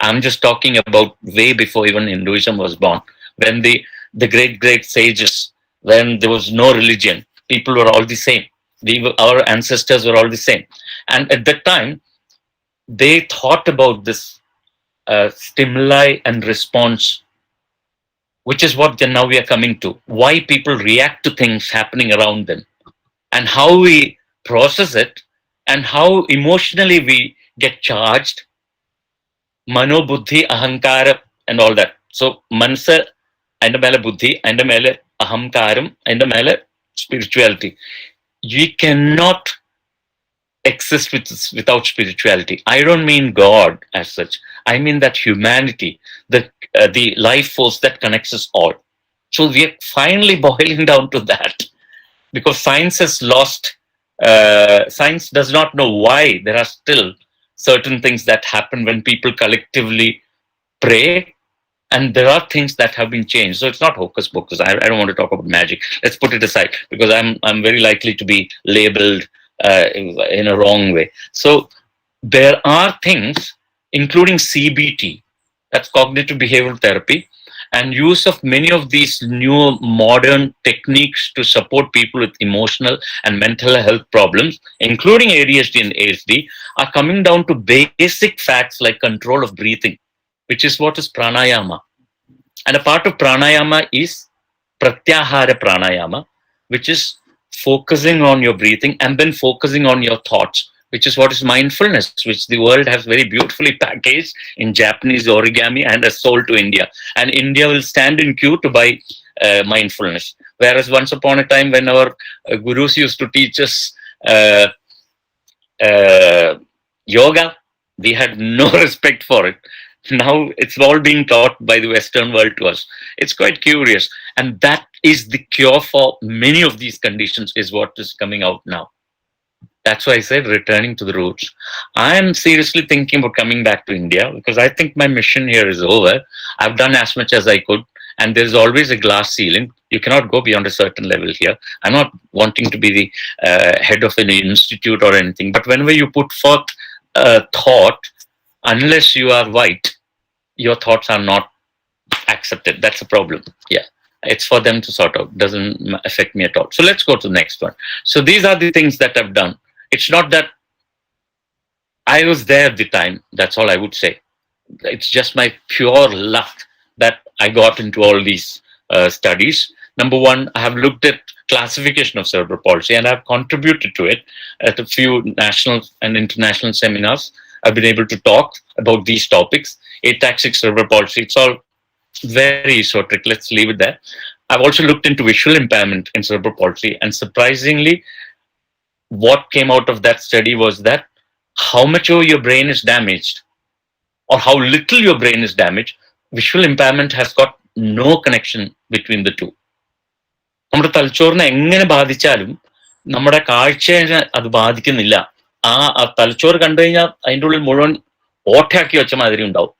I'm just talking about way before even Hinduism was born. When the great sages, when there was no religion, people were all the same. Our ancestors were all the same. And at that time, they thought about this stimuli and response, which is what now we are coming to. Why people react to things happening around them, and how we process it, and how emotionally we get charged, mano, buddhi, ahankara, and all that. So, manasa, and mele buddhi, and mele ahamkaram, and mele spirituality. You cannot exist without spirituality. I don't mean God as such. I mean that humanity, the life force that connects us all. So we are finally boiling down to that, because science has lost. Science does not know why there are still certain things that happen when people collectively pray, and there are things that have been changed. So it's not hocus pocus. I don't want to talk about magic. Let's put it aside, because I'm very likely to be labeled in a wrong way. So there are things, including CBT, that's cognitive behavioral therapy, and use of many of these new modern techniques to support people with emotional and mental health problems, including ADHD and ASD, are coming down to basic facts like control of breathing, which is what is pranayama. And a part of pranayama is pratyahara pranayama, which is focusing on your breathing and then focusing on your thoughts, which is what is mindfulness, which the world has very beautifully packaged in Japanese origami and has sold to India. And India will stand in queue to buy mindfulness. Whereas once upon a time, when our gurus used to teach us yoga, we had no respect for it. Now it's all being taught by the Western world to us. It's quite curious. And that is the cure for many of these conditions, is what is coming out now. That's why I said returning to the roots. I am seriously thinking about coming back to India, because I think my mission here is over. I've done as much as I could, and there's always a glass ceiling. You cannot go beyond a certain level here. I'm not wanting to be the head of an institute or anything, but whenever you put forth a thought, unless you are white, your thoughts are not accepted. That's a problem. Yeah. It's for them to sort out. Doesn't affect me at all. So let's go to the next one. So these are the things that I've done. It's not that I was there at the time. That's all I would say. It's just my pure luck that I got into all these studies. Number one, I have looked at classification of cerebral palsy and I've contributed to it at a few national and international seminars. I've been able to talk about these topics. Ataxic cerebral palsy, it's all very esoteric. Let's leave it there. I've also looked into visual impairment in cerebral palsy, and surprisingly, what came out of that study was that how much of your brain is damaged or how little your brain is damaged, visual impairment has got no connection between the two. നമ്മുടെ തലച്ചോറിനെ എങ്ങനെ ബാധിച്ചാലും നമ്മുടെ കാഴ്ചയെ അത് ബാധിക്കുന്നില്ല. ആ തലച്ചോറ് കണ്ടു കഴിഞ്ഞാൽ അതിൻ്റെ ഉള്ളിൽ മുഴുവൻ ഓട്ടയാക്കി വെച്ച മാതിരി ഉണ്ടാവും,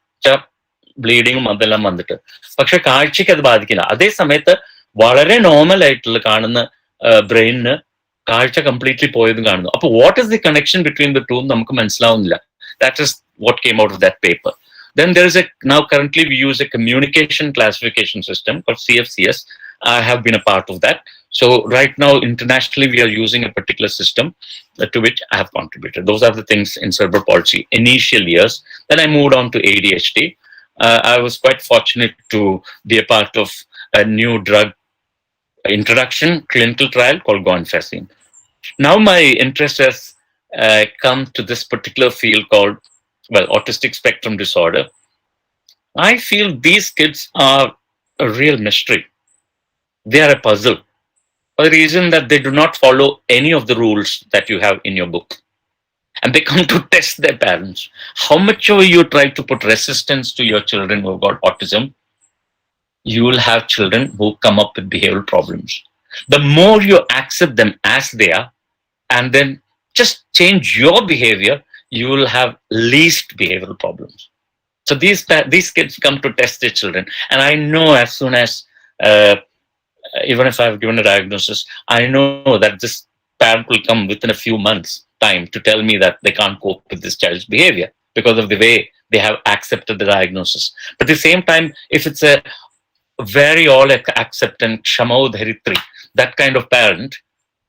ബ്ലീഡിങ്ങും അതെല്ലാം വന്നിട്ട്. പക്ഷെ കാഴ്ചയ്ക്ക് അത് ബാധിക്കില്ല. അതേ സമയത്ത് വളരെ നോർമൽ ആയിട്ടുള്ള കാണുന്ന ബ്രെയിനിന് കാഴ്ച കംപ്ലീറ്റ്ലി പോയതും കാണുന്നു. അപ്പൊ what is the connection between the two നമുക്ക് മനസ്സിലാവുന്നില്ല. That is what came out of that paper. Then there is now currently we use a communication classification system called CFCS. I have been a part of that. So right now internationally we are using a particular system to which I have contributed. Those are the things in cerebral palsy initial years. Then I moved on to ADHD. I was quite fortunate to be a part of a new drug introduction clinical trial called guanfacine. Now my interest has come to this particular field called, well, autistic spectrum disorder. I feel these kids are a real mystery. They are a puzzle for the reason that they do not follow any of the rules that you have in your book. And they come to test their parents. How much of you try to put resistance to your children who have got autism, you will have children who come up with behavioral problems. The more you accept them as they are, and then just change your behavior, you will have least behavioral problems. So these kids come to test their children, and I know as soon as even if I've given a diagnosis, I know that this parent will come within a few months time to tell me that they can't cope with this child's behavior because of the way they have accepted the diagnosis. But at the same time, if it's a very all acceptant Kshamo Dharitri, that kind of parent,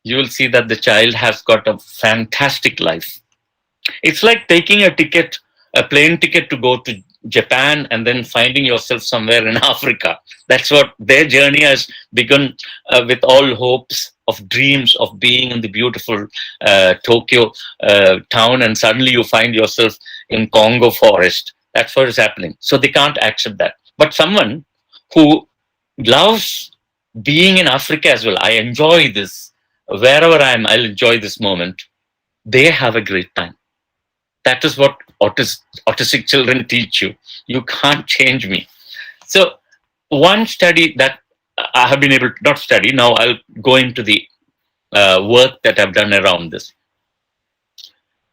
you will see that the child has got a fantastic life. It's like taking a plane ticket to go to Japan and then finding yourself somewhere in Africa. That's what their journey has begun, with all hopes of dreams of being in the beautiful Tokyo town, and suddenly you find yourself in Congo forest. That's what is happening. So they can't accept that. But someone who loves being in Africa as well, I enjoy this. Wherever I am, I'll enjoy this moment. They have a great time. That is what autistic children teach you. You can't change me. So one study that I have been able to not study, now I'll go into the work that I've done around this.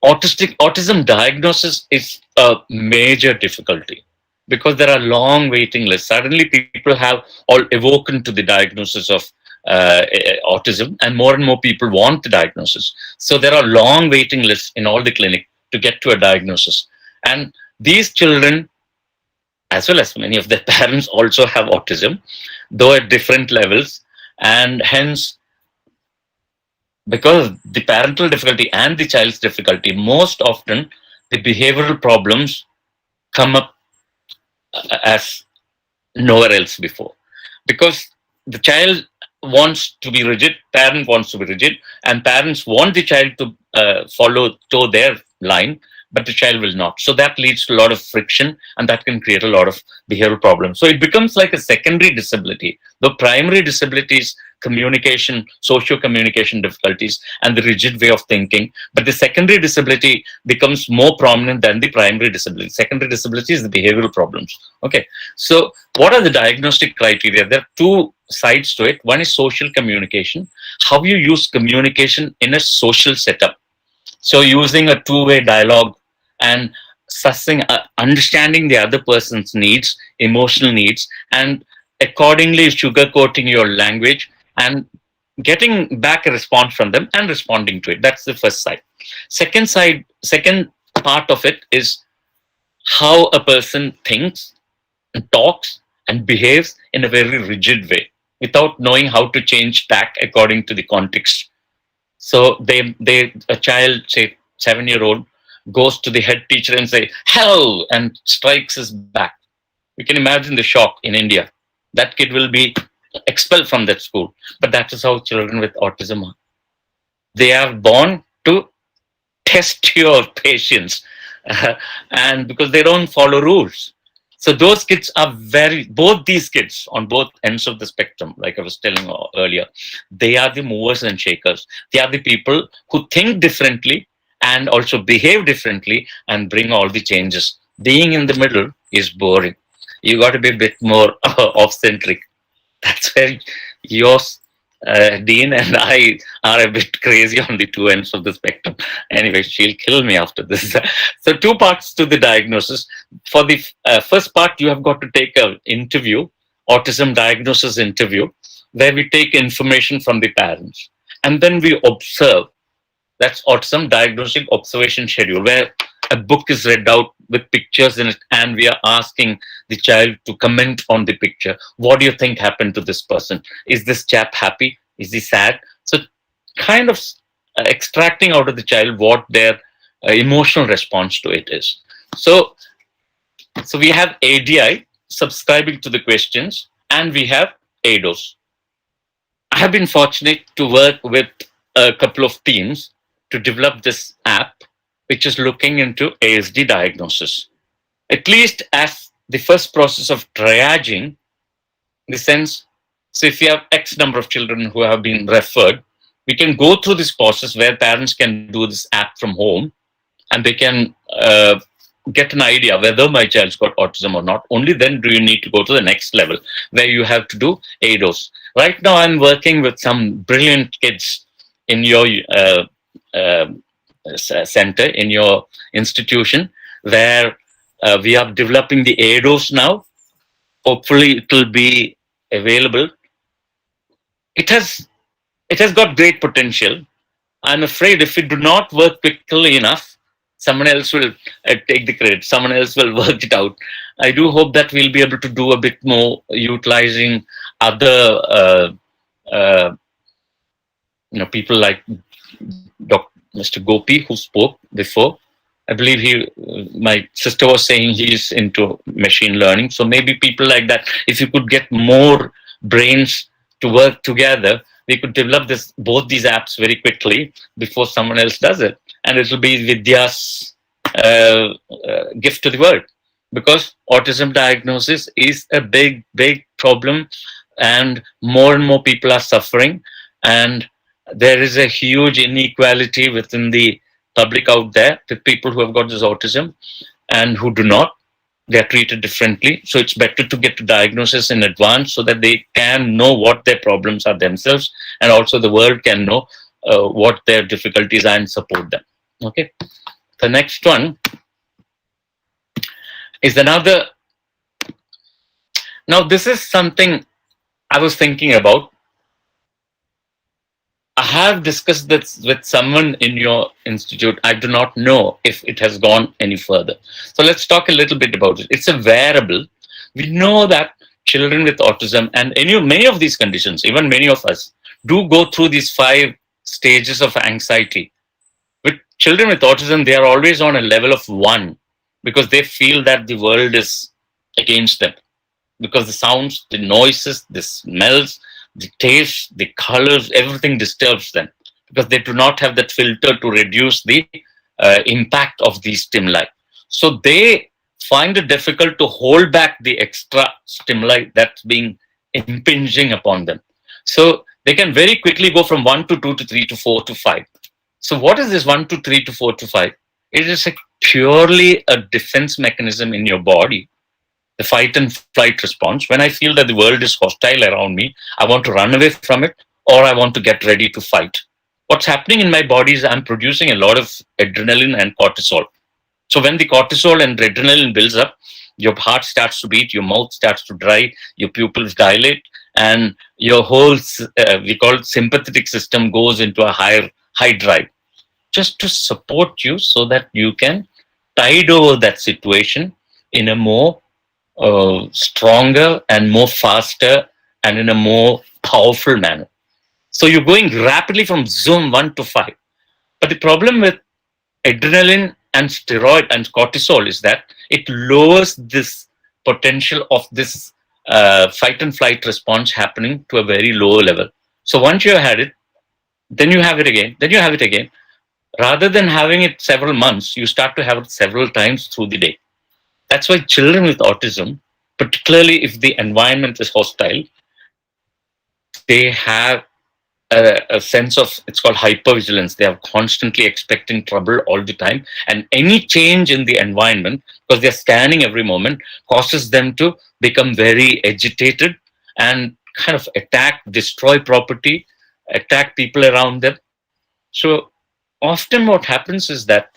Autism diagnosis is a major difficulty because there are long waiting lists. Suddenly people have all awoken to the diagnosis of autism, and more people want the diagnosis. So there are long waiting lists in all the clinic to get to a diagnosis. And these children, as well as many of their parents, also have autism, though at different levels. And hence, because of the parental difficulty and the child's difficulty, most often the behavioral problems come up as nowhere else before. Because the child wants to be rigid, parent wants to be rigid, and parents want the child to follow their line, but the child will not. So that leads to a lot of friction, and that can create a lot of behavioral problems. So it becomes like a secondary disability. The primary disability is communication, socio-communication difficulties, and the rigid way of thinking. But the secondary disability becomes more prominent than the primary disability. Secondary disability is the behavioral problems. Okay. So what are the diagnostic criteria? There are two sides to it. One is social communication, how you use communication in a social setup. So using a two-way dialogue and sussing, understanding the other person's needs, emotional needs, and accordingly sugarcoating your language and getting back a response from them and responding to it. That's the first side. Second part of it is how a person thinks and talks and behaves in a very rigid way without knowing how to change tack according to the context. So a child, say 7-year-old, goes to the head teacher and say, "Hell," and strikes his back. You can imagine the shock in India. That kid will be expelled from that school. But that is how children with autism are. They are born to test your patience, and because they don't follow rules. So those kids are both these kids on both ends of the spectrum, like I was telling earlier, they are the movers and shakers. They are the people who think differently and also behave differently and bring all the changes. Being in the middle is boring. You got to be a bit more off-centric. That's where yours, Dean, and I are a bit crazy on the two ends of the spectrum. Anyway, she'll kill me after this. So 2 parts to the diagnosis. For the first part, you have got to take an interview, autism diagnosis interview, where we take information from the parents. And then we observe. That's autism diagnostic observation schedule, where a book is read out with pictures in it, and we are asking the child to comment on the picture. What do you think happened to this person? Is this chap happy? Is he sad? So kind of extracting out of the child what their emotional response to it is. So we have ADI subscribing to the questions, and we have ADOS. I have been fortunate to work with a couple of teams to develop this app, which is looking into ASD diagnosis, at least as the first process of triaging, in the sense, so if you have X number of children who have been referred, we can go through this process where parents can do this app from home, and they can get an idea whether my child's got autism or not. Only then do you need to go to the next level, where you have to do ADOS. Right now, I'm working with some brilliant kids in your center, in your institution, where we are developing the ADOS now. Hopefully it will be available. It has got great potential. I'm afraid if it do not work quickly enough, someone else will take the credit. Someone else will work it out. I do hope that we'll be able to do a bit more utilizing other people like Mr. Gopi, who spoke before. I believe my sister was saying he's into machine learning. So maybe people like that, if you could get more brains to work together, we could develop both these apps very quickly before someone else does it. And it will be Vidya's gift to the world, because autism diagnosis is a big, big problem, and more people are suffering. And there is a huge inequality within the public out there, the people who have got this autism and who do not. They are treated differently. So it's better to get to diagnosis in advance so that they can know what their problems are themselves, and also the world can know what their difficulties are and support them. Okay. The next one is another. Now, this is something I was thinking about. I have discussed this with someone in your institute. I do not know if it has gone any further. So let's talk a little bit about it. It's a wearable. We know that children with autism and many of these conditions, even many of us, do go through these 5 stages of anxiety. With children with autism, they are always on a level of 1, because they feel that the world is against them, because the sounds, the noises, the smells, the taste, the colors, everything disturbs them, because they do not have that filter to reduce the impact of these stimuli. So they find it difficult to hold back the extra stimuli that's being impinging upon them. So they can very quickly go from 1 to 2 to 3 to 4 to 5. So what is this 1 to 3 to 4 to 5? It is purely a defense mechanism in your body, the fight and flight response. When I feel that the world is hostile around me, I want to run away from it, or I want to get ready to fight. What's happening in my body is I'm producing a lot of adrenaline and cortisol. So when the cortisol and adrenaline builds up, your heart starts to beat, your mouth starts to dry, your pupils dilate, and your whole, we call it sympathetic system, goes into a high drive, just to support you so that you can tide over that situation in a more stronger and more faster and in a more powerful manner. So you're going rapidly from zoom 1 to 5. But the problem with adrenaline and steroid and cortisol is that it lowers this potential of this fight and flight response happening to a very low level. So once you had it, then you have it again, then you have it again. Rather than having it several months, you start to have it several times through the day. That's why children with autism, particularly if the environment is hostile, they have a sense of, it's called hypervigilance. They are constantly expecting trouble all the time. And any change in the environment, because they're scanning every moment, causes them to become very agitated and kind of attack, destroy property, attack people around them. So often what happens is that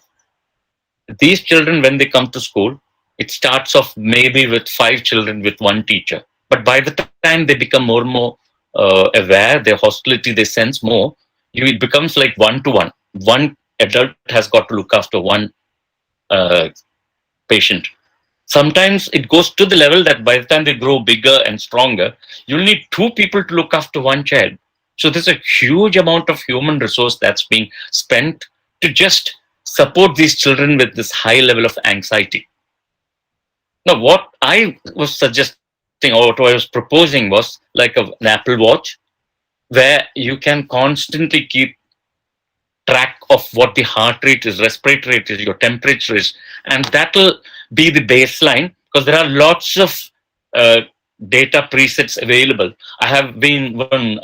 these children, when they come to school, it starts off maybe with 5 children with 1 teacher. But by the time they become more and more aware, their hostility, they sense more, it becomes like 1-to-1. One adult has got to look after 1 patient. Sometimes it goes to the level that by the time they grow bigger and stronger, you'll need 2 people to look after 1 child. So there's a huge amount of human resource that's being spent to just support these children with this high level of anxiety. Now, what I was suggesting or what I was proposing was like an Apple Watch, where you can constantly keep track of what the heart rate is, respiratory rate is, your temperature is, and that'll be the baseline, because there are lots of data presets available. I have been one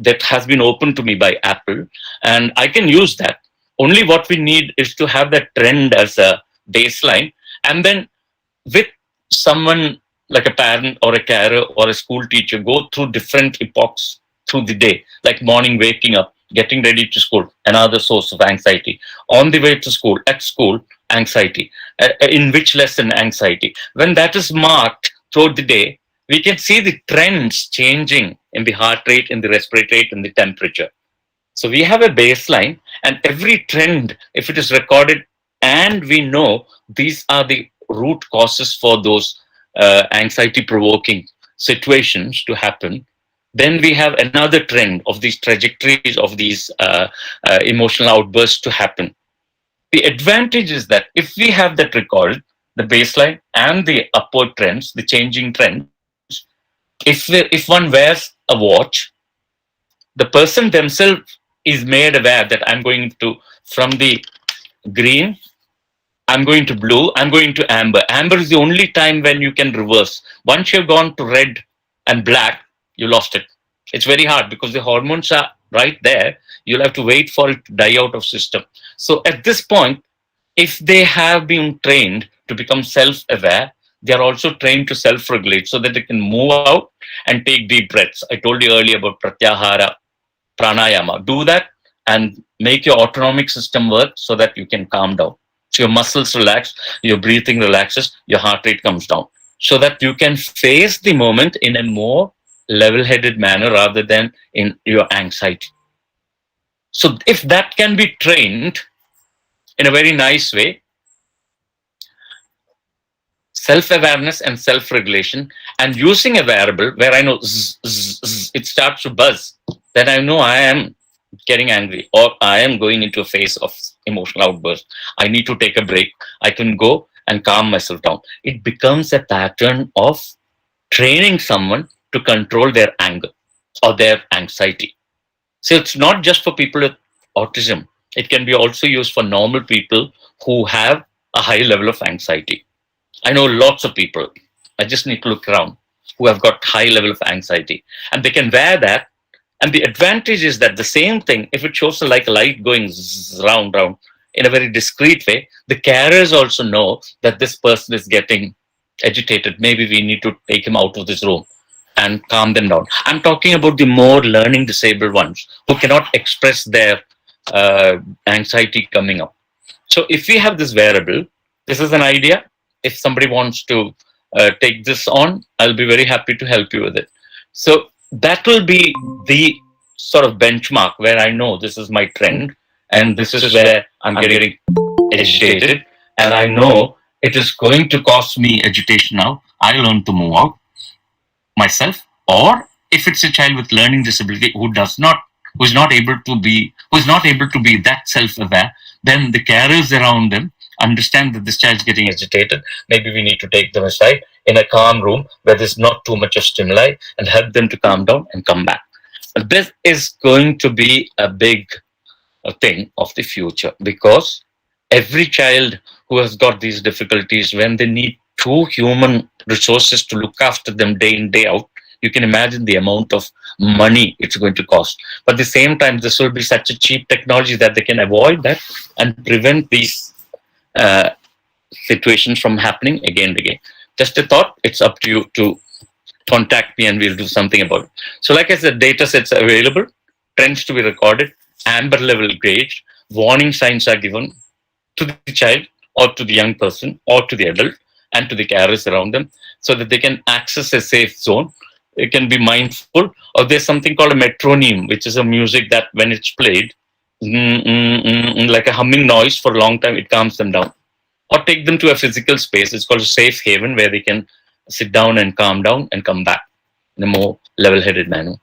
that has been opened to me by Apple, and I can use that. Only what we need is to have that trend as a baseline, and then with someone like a parent or a carer or a school teacher, go through different epochs through the day, like morning waking up, getting ready to school, another source of anxiety. On the way to school, at school, anxiety. In which lesson, anxiety. When that is marked throughout the day, we can see the trends changing in the heart rate, in the respiratory rate, in the temperature. So we have a baseline, and every trend, if it is recorded and we know these are the root causes for those anxiety provoking situations to happen, then we have another trend of these trajectories of these emotional outbursts to happen. The advantage is that if we have that recorded, the baseline and the upward trends, the changing trends, if one wears a watch, the person themselves is made aware that I'm going to, from the green, I'm going to blue, I'm going to amber. Amber is the only time when you can reverse. Once you've gone to red and black, you lost it. It's very hard because the hormones are right there. You'll have to wait for it to die out of system. So at this point, if they have been trained to become self-aware, they are also trained to self-regulate so that they can move out and take deep breaths. I told you earlier about pratyahara, pranayama. Do that and make your autonomic system work so that you can calm down. So your muscles relax, your breathing relaxes, your heart rate comes down, so that you can face the moment in a more level-headed manner rather than in your anxiety. So if that can be trained in a very nice way, self-awareness and self-regulation, and using a wearable where I know it starts to buzz, then I know I am getting angry or I am going into a phase of emotional outburst. I need to take a break. I can go and calm myself down. It becomes a pattern of training someone to control their anger or their anxiety. So it's not just for people with autism. It can be also used for normal people who have a high level of anxiety. I know lots of people, I just need to look around, who have got high level of anxiety, and they can wear that. And the advantage is that the same thing, if it shows like a light going round in a very discreet way, the carers also know that this person is getting agitated. Maybe we need to take him out of this room and calm them down. I'm talking about the more learning disabled ones who cannot express their anxiety coming up. So if we have this wearable, this is an idea. If somebody wants to take this on, I'll be very happy to help you with it. So that will be the sort of benchmark where I know this is my trend and this is where I'm getting agitated, and I know it is going to cause me agitation now. I learn to move out myself. Or if it's a child with learning disability who is not able to be that self-aware, then the carers around them understand that this child is getting agitated. Maybe we need to take them aside. in a calm room where there's not too much of stimuli and help them to calm down and come back. This is going to be a big thing of the future, because every child who has got these difficulties, when they need two human resources to look after them day in, day out, you can imagine the amount of money it's going to cost. But at the same time, this will be such a cheap technology that they can avoid that and prevent these situations from happening again and again. Just a thought, it's up to you to contact me and we'll do something about it. So like I said, data sets are available, trends to be recorded, amber level gauged, warning signs are given to the child or to the young person or to the adult and to the carers around them, so that they can access a safe zone. They can be mindful. Or there's something called a metronome, which is a music that when it's played, like a humming noise for a long time, it calms them down. Or take them to a physical space. It's called a safe haven, where they can sit down and calm down and come back in a more level-headed manner.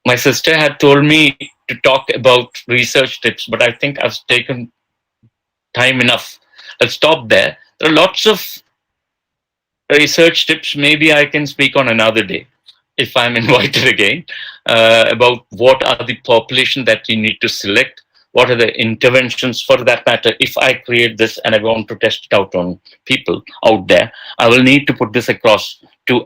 My sister had told me to talk about research tips, but I think I've taken time enough. I'll stop there. There are lots of research tips. Maybe I can speak on another day if I'm invited again, about what are the population that you need to select, what are the interventions for that matter. If I create this and I want to test it out on people out there, I will need to put this across to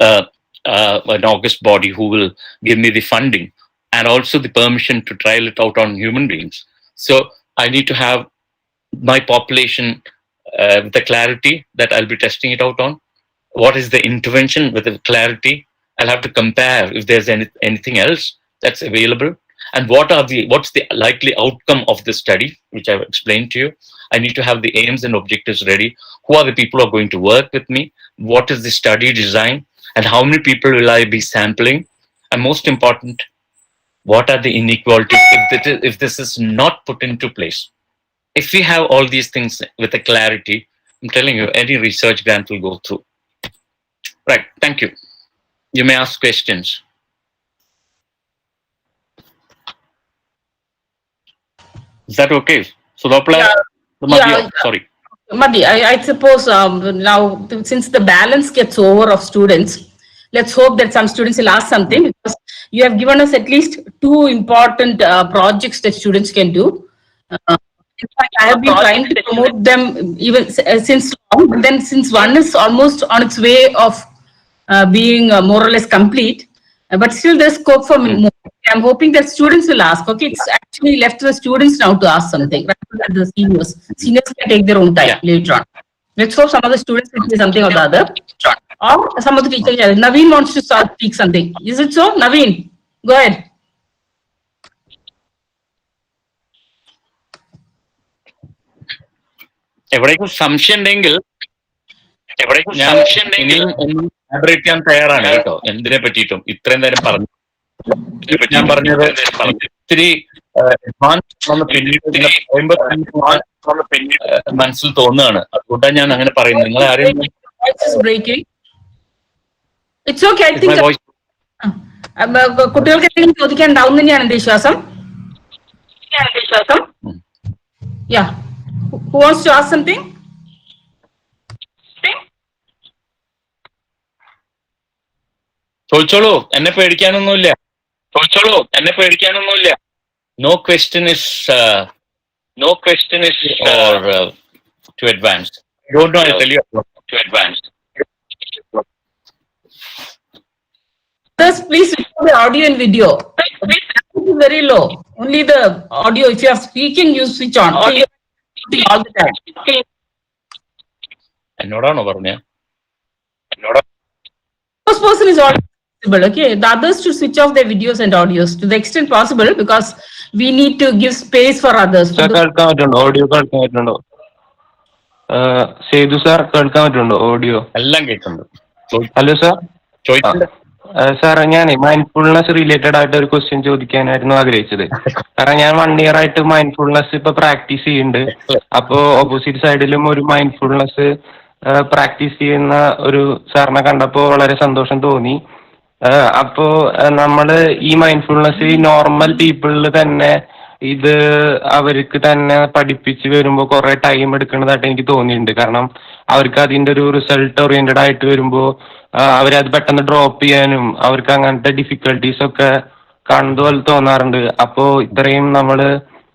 an august body who will give me the funding and also the permission to trial it out on human beings. So I need to have my population with the clarity that I'll be testing it out on. What is the intervention with the clarity? I'll have to compare if there's anything else that's available, and what's the likely outcome of the study, which I've explained to you. I need to have the aims and objectives ready. Who are the people who are going to work with me? What is the study design? And how many people will I be sampling? And most important, what are the inequalities if this is not put into place? If we have all these things with a clarity, I'm telling you, any research grant will go through. Right, thank you. You may ask questions. Is that okay? So, sorry. Madhi, I suppose now, since the balance gets over of students, let's hope that some students will ask something, because you have given us at least two important projects that students can do. In fact, I have been trying to promote them even since long, but then since one is almost on its way of being more or less complete, but still there's scope for more. I'm hoping that students will ask. Okay, it's actually left to the students now to ask something, rather than the seniors. Seniors can take their own time later on. Let's hope some of the students will say something or the other. Or some of the teachers. Naveen wants to speak something. Is it so? Naveen, go ahead. എവിടേക്കും സംശയം ഉണ്ടെങ്കിൽ ഇനിയും ഒന്നും elaborate ചെയ്യാൻ തയ്യാറാണ് കേട്ടോ, എന്തിനെ പറ്റിയിട്ടും. ഇത്രയും നേരം പറഞ്ഞു ഞാൻ പറഞ്ഞത് ഇത്തിരി അഡ്വാൻസ് പിന്നീട് മനസ്സിൽ തോന്നുകയാണ്. അതുകൊണ്ടാണ് ഞാൻ അങ്ങനെ പറയുന്നത്. നിങ്ങൾ ആരെയും കുട്ടികൾക്ക് എന്തെങ്കിലും ചോദിക്കാനുണ്ടാവും തന്നെയാണ് എന്റെ വിശ്വാസം. Yeah. Who wants to ask something? ചോദിച്ചോളൂ, എന്നെ പേടിക്കാനൊന്നുമില്ല. No question is too advanced. Don't know, I'll tell you. Too advanced. Please switch on the audio and video. It is very low. Only the audio. If you are speaking, you switch on. Audio all the time. എന്നോടാണോ പറഞ്ഞ? First person is all possible. Okay, the others to switch off their videos and audios to the extent possible, because we need to give space for others. കേൾക്കാൻ പറ്റുന്നുണ്ടോ? Audio കേൾക്കാൻ പറ്റുന്നുണ്ടോ? Sethu sir കേൾക്കാൻ പറ്റുന്നുണ്ടോ? Audio എല്ലാം കേൾക്കുന്നുണ്ട്. Hello sir. ചോദിക്കണ്ട sir, ഞാൻ മൈൻഡ്ഫുൾനെസ് റിലേറ്റഡ് ആയിട്ട് ഒരു ക്വസ്റ്റ്യൻ ചോദിക്കാനായിരുന്നു ആഗ്രഹിച്ചത്. കാരണം ഞാൻ 1 year ആയിട്ട് മൈൻഡ്ഫുൾനെസ് ഇപ്പൊ പ്രാക്ടീസ് ചെയ്യുന്നുണ്ട്. അപ്പോ ഓപ്പോസിറ്റ് സൈഡിലും ഒരു മൈൻഡ്ഫുൾനെസ് പ്രാക്ടീസ് ചെയ്യുന്ന ഒരു സാറിനെ കണ്ടപ്പോ വളരെ സന്തോഷം തോന്നി. അപ്പോ നമ്മള് ഈ മൈൻഡ്ഫുൾനെസ് ഈ നോർമൽ പീപ്പിളിൽ തന്നെ ഇത് അവർക്ക് തന്നെ പഠിപ്പിച്ച് വരുമ്പോൾ കുറെ ടൈം എടുക്കുന്നതായിട്ട് എനിക്ക് തോന്നിയിട്ടുണ്ട്. കാരണം അവർക്ക് അതിന്റെ ഒരു റിസൾട്ട് ഓറിയന്റഡ് ആയിട്ട് വരുമ്പോൾ അവരത് പെട്ടെന്ന് ഡ്രോപ്പ് ചെയ്യാനും അവർക്ക് അങ്ങനത്തെ ഡിഫിക്കൽട്ടീസ് ഒക്കെ കാണുന്നത് പോലെ തോന്നാറുണ്ട്. അപ്പോ ഇത്രയും നമ്മള്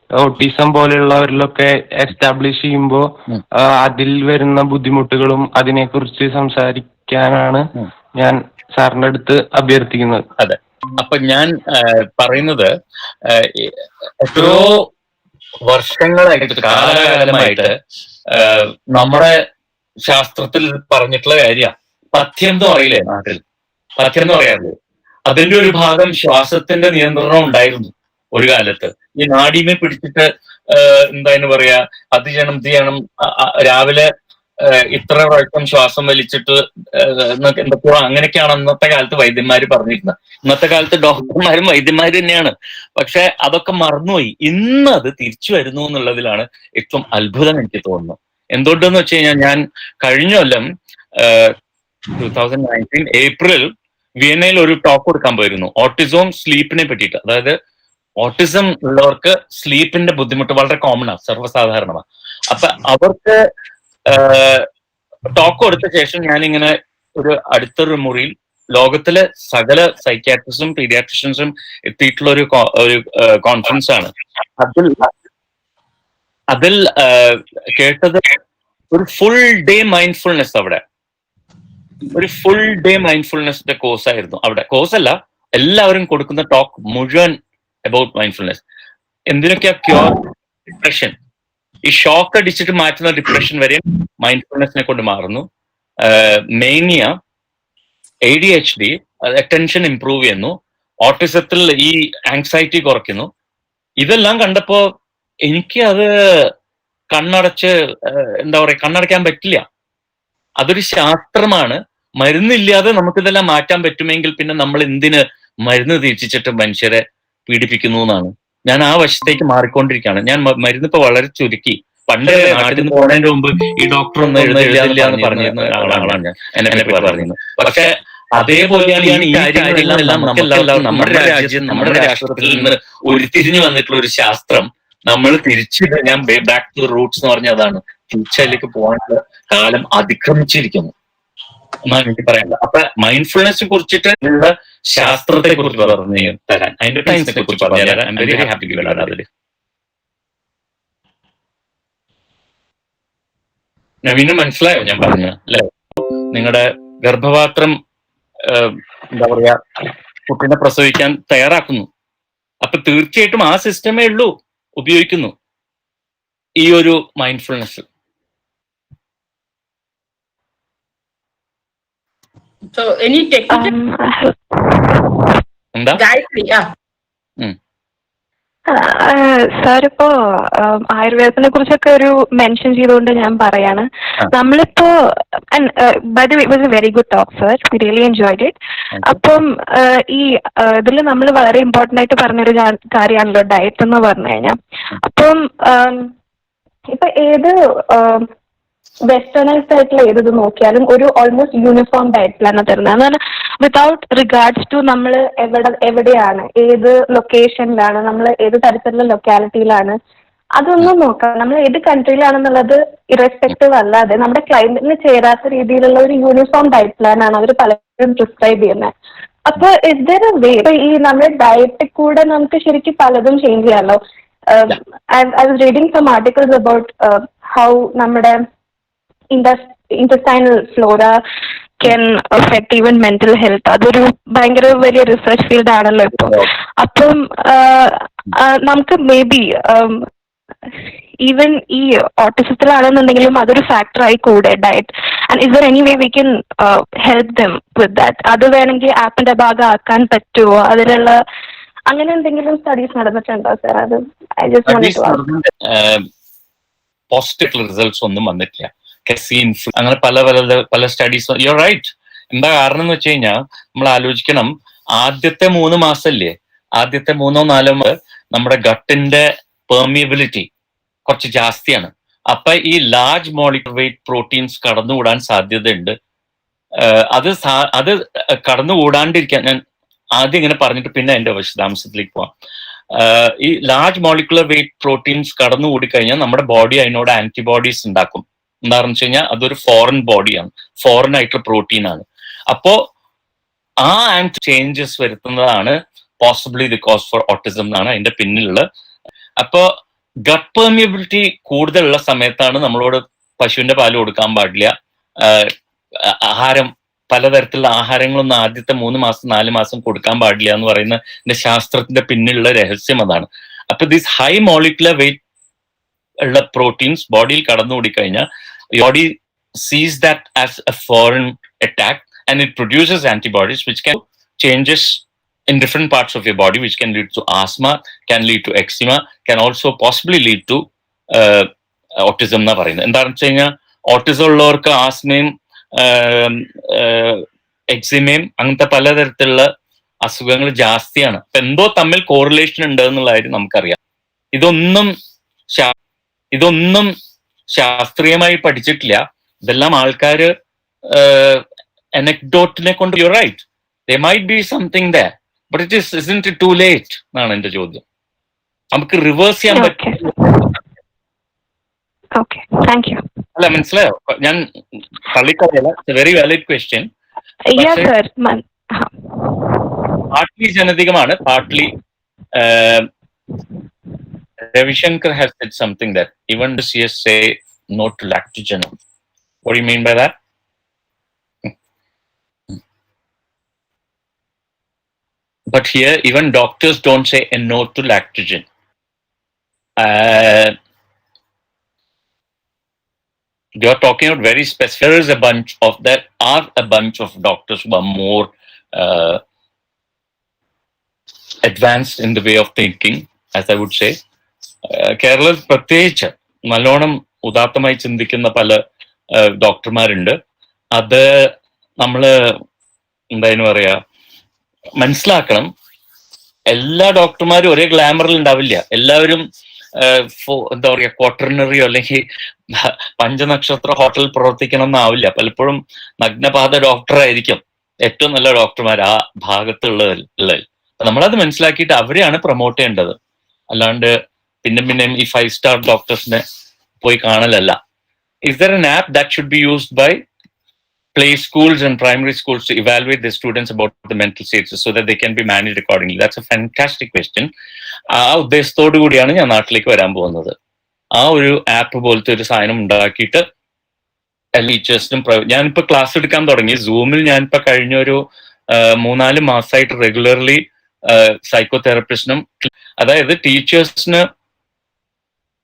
ഓട്ടിസം പോലെയുള്ളവരിലൊക്കെ എസ്റ്റാബ്ലിഷ് ചെയ്യുമ്പോൾ അതിൽ വരുന്ന ബുദ്ധിമുട്ടുകളും അതിനെക്കുറിച്ച് സംസാരിക്കാനാണ് ഞാൻ സാറിന്റെ അടുത്ത് അഭ്യർത്ഥിക്കുന്നത്. അതെ, അപ്പൊ ഞാൻ പറയുന്നത് എത്രയോ വർഷങ്ങളായിട്ട് കാലാകാലമായിട്ട് നമ്മുടെ ശാസ്ത്രത്തിൽ പറഞ്ഞിട്ടുള്ള കാര്യ പഥ്യം എന്ന് പറയില്ലേ നാട്ടിൽ, പഥ്യം എന്ന് പറയാറില്ലേ, അതിന്റെ ഒരു ഭാഗം ശ്വാസത്തിന്റെ നിയന്ത്രണം ഉണ്ടായിരുന്നു ഒരു കാലത്ത്. ഈ നാഡീമെ പിടിച്ചിട്ട് എന്താന്ന് പറയാ, അത് ചെയ്യണം ഇത് ചെയ്യണം, രാവിലെ ഇത്ര പ്രാവശ്യം ശ്വാസം വലിച്ചിട്ട് എന്തൊക്കെയോ അങ്ങനെയൊക്കെയാണ് അന്നത്തെ കാലത്ത് വൈദ്യന്മാര് പറഞ്ഞിരുന്നത്. ഇന്നത്തെ കാലത്ത് ഡോക്ടർമാരും വൈദ്യന്മാരും തന്നെയാണ്. പക്ഷെ അതൊക്കെ മറന്നുപോയി. ഇന്ന് അത് തിരിച്ചു വരുന്നു എന്നുള്ളതിലാണ് ഏറ്റവും അത്ഭുതം എനിക്ക് തോന്നുന്നു. എന്തുകൊണ്ടെന്ന് വെച്ച് കഴിഞ്ഞാൽ, ഞാൻ കഴിഞ്ഞ കൊല്ലം 2019 ഏപ്രിൽ വിയന്നയിൽ ഒരു ടോക്ക് കൊടുക്കാൻ പോയിരുന്നു ഓട്ടിസം സ്ലീപ്പിനെ പറ്റിയിട്ട്. അതായത് ഓട്ടിസം ഉള്ളവർക്ക് സ്ലീപ്പിന്റെ ബുദ്ധിമുട്ട് വളരെ കോമൺ ആണ്, സർവ്വസാധാരണമാണ്. അപ്പൊ അവർക്ക് ടോക്ക് കൊടുത്ത ശേഷം ഞാനിങ്ങനെ ഒരു അടുത്തൊരു മുറിയിൽ ലോകത്തിലെ സകല സൈക്യാട്രിസ്റ്റും പീഡിയാട്രിഷ്യൻസും എത്തിയിട്ടുള്ള ഒരു കോൺഫറൻസ് ആണ്. അതിൽ കേട്ടത് ഒരു ഫുൾ ഡേ മൈൻഡ്ഫുൾനെസ്, അവിടെ ഒരു ഫുൾ ഡേ മൈൻഡ്ഫുൾനെസിന്റെ കോഴ്സ് ആയിരുന്നു. അവിടെ കോഴ്സ് അല്ല, എല്ലാവരും കൊടുക്കുന്ന ടോക്ക് മുഴുവൻ അബൌട്ട് മൈൻഡ്ഫുൾനെസ്. എന്തിനൊക്കെയാ ക്യൂർ ഡിപ്രഷൻ, ഈ ഷോക്ക് അടിച്ചിട്ട് മാറ്റുന്ന ഡിപ്രഷൻ വരെ മൈൻഡ്ഫുൾനെസിനെ കൊണ്ട് മാറുന്നു. മേനിയ, ADHD അറ്റൻഷൻ ഇംപ്രൂവ് ചെയ്യുന്നു, ഓട്ടിസത്തിൽ ഈ ആങ്സൈറ്റി കുറയ്ക്കുന്നു. ഇതെല്ലാം കണ്ടപ്പോ എനിക്ക് അത് കണ്ണടച്ച് എന്താ പറയാ, കണ്ണടയ്ക്കാൻ പറ്റില്ല. അതൊരു ശാസ്ത്രമാണ്. മരുന്നില്ലാതെ നമുക്കിതെല്ലാം മാറ്റാൻ പറ്റുമെങ്കിൽ പിന്നെ നമ്മൾ എന്തിന് മരുന്ന് തിരിച്ചിട്ട് മനുഷ്യരെ പീഡിപ്പിക്കുന്നു എന്നാണ്. ഞാൻ ആ വശത്തേക്ക് മാറിക്കൊണ്ടിരിക്കുകയാണ്. ഞാൻ മരുന്ന് ഇപ്പൊ വളരെ ചുരുക്കി. പണ്ട് നാട്ടിൽ നിന്ന് പോകുന്നതിന് മുമ്പ് ഈ ഡോക്ടർ ഒന്നും എഴുതില്ല എന്ന് പറഞ്ഞിരുന്ന ആളാണ് ഞാൻ, എന്നെ പറഞ്ഞിരുന്നത്. പക്ഷെ അതേപോലെയാണ് ഈ കാര്യങ്ങളെല്ലാം നമുക്കെല്ലാവർക്കും നമ്മുടെ രാജ്യം, നമ്മുടെ രാഷ്ട്രത്തിൽ നിന്ന് ഉരുത്തിരിഞ്ഞു വന്നിട്ടുള്ള ഒരു ശാസ്ത്രം. നമ്മൾ തിരിച്ചിട്ട്, ഞാൻ ബാക്ക് ടു റൂട്ട്സ് എന്ന് പറഞ്ഞ അതാണ്, തിരിച്ചതിലേക്ക് പോകാനുള്ള കാലം അതിക്രമിച്ചിരിക്കുന്നു എന്നാണ് എനിക്ക് പറയാനുള്ളത്. അപ്പൊ മൈൻഡ്ഫുൾനെസ് കുറിച്ചിട്ട് ശാസ്ത്രത്തെ കുറിച്ച് പറഞ്ഞു തരാൻ, അതിന്റെ സയൻസിനെ കുറിച്ച് പറഞ്ഞു തരാൻ I am very happy to learn അതിൽ. നവീന് മനസ്സിലായോ ഞാൻ പറഞ്ഞ അല്ലെ? നിങ്ങളുടെ ഗർഭപാത്രം എന്താ പറയാ, കുട്ടീനെ പ്രസവിക്കാൻ തയ്യാറാക്കുന്നു. അപ്പൊ തീർച്ചയായിട്ടും ആ സിസ്റ്റമേ ഉള്ളൂ ഉപയോഗിക്കുന്നു ഈ ഒരു മൈൻഡ്ഫുൾനെസ്. So any technical എന്താ സാർ ഇപ്പോ ആയുർവേദത്തിനെ കുറിച്ചൊക്കെ ഒരു മെൻഷൻ ചെയ്തുകൊണ്ട് ഞാൻ പറയാണ്. നമ്മളിപ്പോ by the way it was a very good talk sir, we really enjoyed it. അപ്പം ഈ ഇതിൽ നമ്മൾ വളരെ ഇമ്പോർട്ടന്റ് ആയിട്ട് പറഞ്ഞൊരു കാര്യമാണല്ലോ ഡയറ്റ് എന്ന് പറഞ്ഞു കഴിഞ്ഞാൽ. അപ്പം ഇപ്പൊ ഏത് വെസ്റ്റേണൈസ്ഡ് ആയിട്ടുള്ള ഏത് നോക്കിയാലും ഒരു ഓൾമോസ്റ്റ് യൂണിഫോം ഡയറ്റ് പ്ലാൻ തരുന്നത്. എന്നാൽ വിതൗട്ട് റിഗാർഡ്സ് ടു നമ്മൾ എവിടെയാണ്, ഏത് ലൊക്കേഷനിലാണ്, നമ്മൾ ഏത് തരത്തിലുള്ള ലൊക്കാലിറ്റിയിലാണ്, അതൊന്നും നോക്കാം. നമ്മൾ ഏത് കൺട്രിയിലാണെന്നുള്ളത് ഇറസ്പെക്റ്റീവ് അല്ലാതെ നമ്മുടെ ക്ലൈമറ്റിന് ചേരാത്ത രീതിയിലുള്ള ഒരു യൂണിഫോം ഡയറ്റ് പ്ലാൻ ആണ് അവർ പലരും പ്രിസ്ക്രൈബ് ചെയ്യുന്നത്. അപ്പൊ ഇസ് ദർ എ വേ, ഇപ്പൊ ഈ നമ്മുടെ ഡയറ്റിൽ കൂടെ നമുക്ക് ശരിക്കും പലതും ചേഞ്ച് ചെയ്യാമല്ലോ. I was reading some articles about how നമ്മുടെ intestinal flora can affect even mental health. അതൊരു ഭയങ്കര വലിയ റിസർച്ച് ഫീൽഡ് ആണല്ലോ ഇപ്പൊ. അപ്പം നമുക്ക് മേ ബി ഈവൻ ഈ ഓട്ടിസത്തിലാണെന്നുണ്ടെങ്കിലും അതൊരു ഫാക്ടർ ആയി കൂടെ diet. And is there any way we can help them with that? അത് വേണമെങ്കിൽ ആപ്പിന്റെ ഭാഗം ആക്കാൻ പറ്റുമോ? അതിലുള്ള അങ്ങനെ എന്തെങ്കിലും സ്റ്റഡീസ് നടന്നിട്ടുണ്ടോ സർ? അത് I just wanted to ask. Positive results ഒന്നും വന്നിട്ടില്ല. അങ്ങനെ പല സ്റ്റഡീസ്. You are right. എന്താ കാരണം എന്ന് വെച്ച് കഴിഞ്ഞാൽ, നമ്മൾ ആലോചിക്കണം, ആദ്യത്തെ 3 മാസമല്ലേ, ആദ്യത്തെ 3-4 നമ്മുടെ ഗട്ടിന്റെ പെർമിയബിലിറ്റി കുറച്ച് ജാസ്തിയാണ്. അപ്പൊ ഈ ലാർജ് മോളിക്യുലർ വെയിറ്റ് പ്രോട്ടീൻസ് കടന്നുകൂടാൻ സാധ്യതയുണ്ട്. അത് കടന്നുകൂടാണ്ടിരിക്കാൻ ഞാൻ ആദ്യം ഇങ്ങനെ പറഞ്ഞിട്ട് പിന്നെ അതിന്റെ വിശദാംശത്തിലേക്ക് പോവാം. ഈ ലാർജ് മോളിക്കുലർ വെയിറ്റ് പ്രോട്ടീൻസ് കടന്നുകൂടി കഴിഞ്ഞാൽ നമ്മുടെ ബോഡി അതിനോട് ആന്റിബോഡീസ് ഉണ്ടാക്കും. എന്താണെന്ന് വെച്ച് കഴിഞ്ഞാൽ അതൊരു ഫോറിൻ ബോഡിയാണ്, ഫോറിൻ ആയിട്ടുള്ള പ്രോട്ടീനാണ്. അപ്പോ ആ ആന്റി ചേഞ്ചസ് വരുത്തുന്നതാണ് possibly the cause for autism എന്നാണ് അതിന്റെ പിന്നിലുള്ള. അപ്പോ ഗട്ട് പെർമിയബിലിറ്റി കൂടുതലുള്ള സമയത്താണ് നമ്മളോട് പശുവിന്റെ പാല് കൊടുക്കാൻ പാടില്ല, ആഹാരം പലതരത്തിലുള്ള ആഹാരങ്ങളൊന്നും ആദ്യത്തെ 3 മാസം 4 മാസം കൊടുക്കാൻ പാടില്ല എന്ന് പറയുന്ന ശാസ്ത്രത്തിന്റെ പിന്നിലുള്ള രഹസ്യം അതാണ്. അപ്പൊ ദിസ് ഹൈ മോളിക്കുലർ വെയിറ്റ് ഉള്ള പ്രോട്ടീൻസ് ബോഡിയിൽ കടന്നുകൂടി കഴിഞ്ഞാൽ ബോഡി സീസ് that as A foreign attack and it produces antibodies which can changes in different parts of your body, which can lead to asthma, can lead to eczema, can also possibly lead to autism na parayunnu. Endaanu vechayna autism ullovarkku ആസ്മയും എക്സിമയും അങ്ങനത്തെ പലതരത്തിലുള്ള അസുഖങ്ങൾ ജാസ്തിയാണ്. അപ്പൊ എന്തോ തമ്മിൽ correlation ഉണ്ട് എന്നുള്ള കാര്യം നമുക്കറിയാം. ഇതൊന്നും ശാസ്ത്രീയമായി പഠിച്ചിട്ടില്ല. ഇതെല്ലാം ആൾക്കാര് anecdote കൊണ്ട് you're right, there might be something there, but isn't it too late എന്നാണ് എന്റെ ചോദ്യം. നമുക്ക് റിവേഴ്സ് ചെയ്യാൻ പറ്റും. അല്ല, മനസ്സിലായോ? ഞാൻ തള്ളിക്കളയല്ല, വെരി വാലിഡ് ക്വസ്റ്റ്യൻ. പാർട്ട്ലി ജനതികമാണ്, partly Ravishankar has said something that even the CS say no to lactogen. What do you mean by that? But here, even doctors don't say a no to lactogen. You are talking about very specific. There are a bunch of doctors who are more advanced in the way of thinking, as I would say. Kerala പ്രത്യേകിച്ച് നല്ലോണം ഉദാത്തമായി ചിന്തിക്കുന്ന പല ഡോക്ടർമാരുണ്ട്. അത് നമ്മള് എന്തായാലും പറയാ മനസ്സിലാക്കണം. എല്ലാ ഡോക്ടർമാരും ഒരേ ഗ്ലാമറിൽ ഉണ്ടാവില്ല. എല്ലാവരും എന്താ പറയാ ക്വാട്ടർണറിയോ അല്ലെങ്കിൽ പഞ്ചനക്ഷത്ര ഹോട്ടലിൽ പ്രവർത്തിക്കണം എന്നാവില്ല. പലപ്പോഴും നഗ്നപാത ഡോക്ടറായിരിക്കും ഏറ്റവും നല്ല ഡോക്ടർമാർ ആ ഭാഗത്തുള്ള. നമ്മളത് മനസ്സിലാക്കിയിട്ട് അവരെയാണ് പ്രൊമോട്ട് ചെയ്യേണ്ടത്. അല്ലാണ്ട് പിന്നെയും ഈ 5-star ഡോക്ടേഴ്സിനെ പോയി കാണലല്ല. Is there an app that should be used by play schools and primary schools to evaluate their students about the mental states so that they can be managed accordingly? That's a fantastic question. ആ ഉദ്ദേശത്തോടു കൂടിയാണ് ഞാൻ നാട്ടിലേക്ക് വരാൻ പോകുന്നത്. ആ ഒരു app പോലത്തെ ഒരു സാധനം ഉണ്ടാക്കിയിട്ട് ടീച്ചേഴ്സിനും ഞാനിപ്പോ ക്ലാസ് എടുക്കാൻ തുടങ്ങി. സൂമിൽ ഞാനിപ്പോ കഴിഞ്ഞൊരു 3-4 മാസമായിട്ട് റെഗുലർലി സൈക്കോ തെറപ്പിസ്റ്റിനും, അതായത് ടീച്ചേഴ്സിന്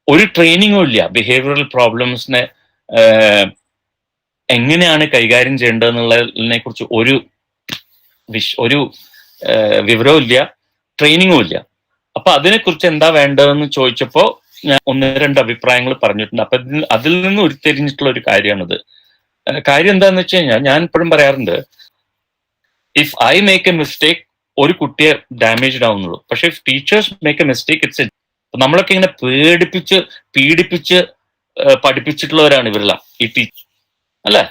ഒരു ട്രെയിനിങ്ങും ഇല്ല ബിഹേവിയറൽ പ്രോബ്ലംസിനെ എങ്ങനെയാണ് കൈകാര്യം ചെയ്യേണ്ടതെന്നുള്ളതിനെ കുറിച്ച് ഒരു വിവരവും ഇല്ല, ട്രെയിനിങ്ങും ഇല്ല. അപ്പൊ അതിനെക്കുറിച്ച് എന്താ വേണ്ടതെന്ന് ചോദിച്ചപ്പോ ഞാൻ 1-2 അഭിപ്രായങ്ങൾ പറഞ്ഞിട്ടുണ്ട്. അപ്പൊ അതിൽ നിന്ന് ഉരുത്തിരിഞ്ഞിട്ടുള്ള ഒരു കാര്യമാണിത്. കാര്യം എന്താന്ന് വെച്ച് കഴിഞ്ഞാൽ ഞാൻ ഇപ്പോഴും പറയാറുണ്ട്, if I make A mistake ഒരു കുട്ടിയെ ഡാമേജ്ഡ് ആവുന്നുള്ളൂ. പക്ഷെ if teachers make A mistake it's നമ്മളൊക്കെ ഇങ്ങനെ പീഡിപ്പിച്ച് പഠിപ്പിച്ചിട്ടുള്ളവരാണ് ഇവരെല്ലാം ഈ ടീച്ചർ അല്ലെ.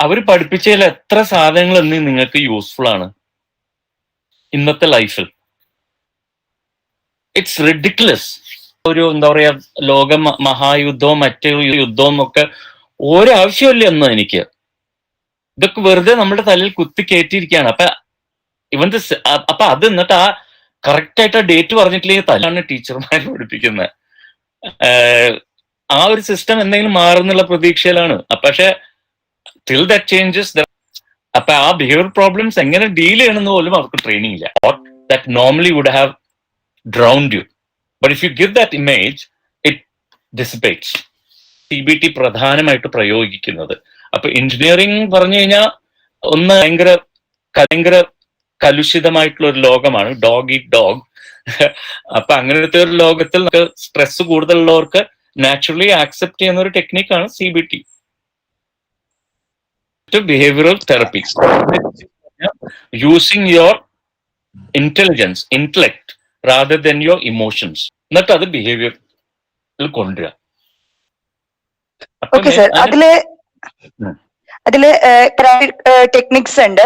അവർ പഠിപ്പിച്ചതിൽ എത്ര സാധനങ്ങൾ എന്ന് നിങ്ങൾക്ക് യൂസ്ഫുൾ ആണ് ഇന്നത്തെ ലൈഫിൽ? It's ridiculous. ഒരു എന്താ പറയാ ലോക മഹായുദ്ധവും മറ്റേ യുദ്ധവും ഒക്കെ ഒരാവശ്യമില്ല എന്ന് എനിക്ക്. ഇതൊക്കെ വെറുതെ നമ്മുടെ തലയിൽ കുത്തി കയറ്റിയിരിക്കുകയാണ്. അപ്പൊ അത് എന്നിട്ട് ആ കറക്റ്റ് ആയിട്ട് ആ ഡേറ്റ് പറഞ്ഞിട്ടില്ലെങ്കിൽ തലാണ് ടീച്ചർമാർ പഠിപ്പിക്കുന്നത്. ആ ഒരു സിസ്റ്റം എന്തെങ്കിലും മാറുന്നുള്ള പ്രതീക്ഷയിലാണ്. പക്ഷെ ടിൽ ദാറ്റ് ചേഞ്ചസ്, അപ്പൊ ആ ബിഹേവിയർ പ്രോബ്ലംസ് എങ്ങനെ ഡീൽ ചെയ്യണമെന്ന് പോലും അവർക്ക് ട്രെയിനിങ് ഇല്ല. That normally would have drowned you, but if you give that image it dissipates. CBT പ്രധാനമായിട്ട് പ്രയോഗിക്കുന്നത്. അപ്പൊ എഞ്ചിനീയറിംഗ് പറഞ്ഞു കഴിഞ്ഞാൽ ഒന്ന് ഭയങ്കര കലുഷിതമായിട്ടുള്ള ഒരു ലോകമാണ്, ഡോഗ് ഈറ്റ് ഡോഗ്. അപ്പൊ അങ്ങനത്തെ ഒരു ലോകത്തിൽ സ്ട്രെസ് കൂടുതലുള്ളവർക്ക് നാച്ചുറലി ആക്സെപ്റ്റ് ചെയ്യുന്ന ഒരു ടെക്നിക്കാണ് CBT, behavioural therapy. Using your intellect rather than your emotions, എന്നിട്ട് അത് ബിഹേവിയറിൽ കൊണ്ടുവരിക. അതില് ടെക്നിക്സ് ഉണ്ട്.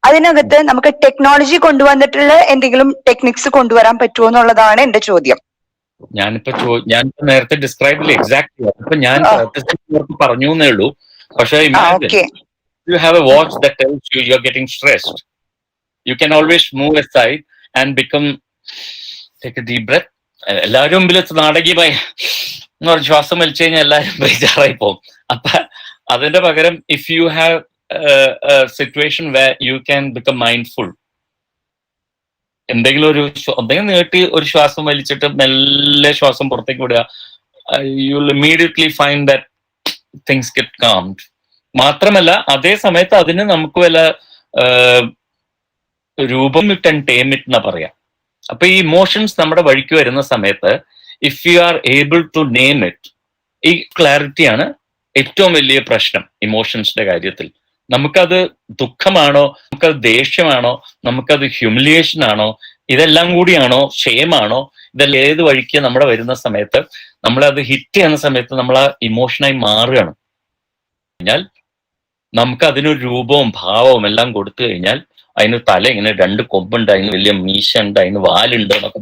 അതിനകത്ത് നമുക്ക് ടെക്നോളജി കൊണ്ടുവന്നിട്ടുള്ള എന്തെങ്കിലും ടെക്നിക്സ് കൊണ്ടുവരാൻ പറ്റുമോ എന്നുള്ളതാണ് എന്റെ ചോദ്യം. ഞാനിപ്പോ നേരത്തെ ഡിസ്ക്രൈബ് ചെയ്യില്ല എക്സാക്ട്ലി. അപ്പൊ ഞാൻ പറഞ്ഞു എന്നേ ഉള്ളൂ. പക്ഷെ you have a watch that tells you you're getting stressed. You can always move aside and take a deep breath. എല്ലാവരും മുമ്പിൽ നാടകീയമായി ശ്വാസം വലിച്ചു കഴിഞ്ഞാൽ എല്ലാവരും ബേജാറായി പോകും. അപ്പൊ അതിന്റെ പകരം if you have situation where you can become mindful, എന്തെങ്കിലും നീട്ടി ഒരു ശ്വാസം വലിച്ചിട്ട് മെല്ലെ ശ്വാസം പുറത്തേക്ക് വിടുക, you will immediately find that things get calmed. മാത്രമല്ല അതേ സമയത്ത് അതിന് നമുക്ക് വല്ല രൂപം ഇട്ട് ടേം ഇട്ട് എന്നാ പറയാം. അപ്പൊ ഈ ഇമോഷൻസ് നമ്മുടെ വഴിക്ക് വരുന്ന സമയത്ത് if you are able to name it, ഈ ക്ലാരിറ്റിയാണ് ഏറ്റവും വലിയ പ്രശ്നം ഇമോഷൻസിന്റെ കാര്യത്തിൽ. നമുക്കത് ദുഃഖമാണോ, നമുക്കത് ദേഷ്യമാണോ, നമുക്കത് ഹ്യൂമിലിയേഷൻ ആണോ, ഇതെല്ലാം കൂടിയാണോ, ഷെയിമാണോ, ഇതെല്ലാം ഏത് വഴിക്ക് നമ്മുടെ വരുന്ന സമയത്ത് നമ്മളത് ഹിറ്റ് ചെയ്യുന്ന സമയത്ത് നമ്മൾ ആ ഇമോഷനായി മാറുകയാണ്. കഴിഞ്ഞാൽ നമുക്ക് അതിനൊരു രൂപവും ഭാവവും എല്ലാം കൊടുത്തു കഴിഞ്ഞാൽ അതിന് തല ഇങ്ങനെ 2 കൊമ്പുണ്ട്, അതിന് വലിയ മീശ ഉണ്ട്, അതിന് വാലുണ്ട് എന്നൊക്കെ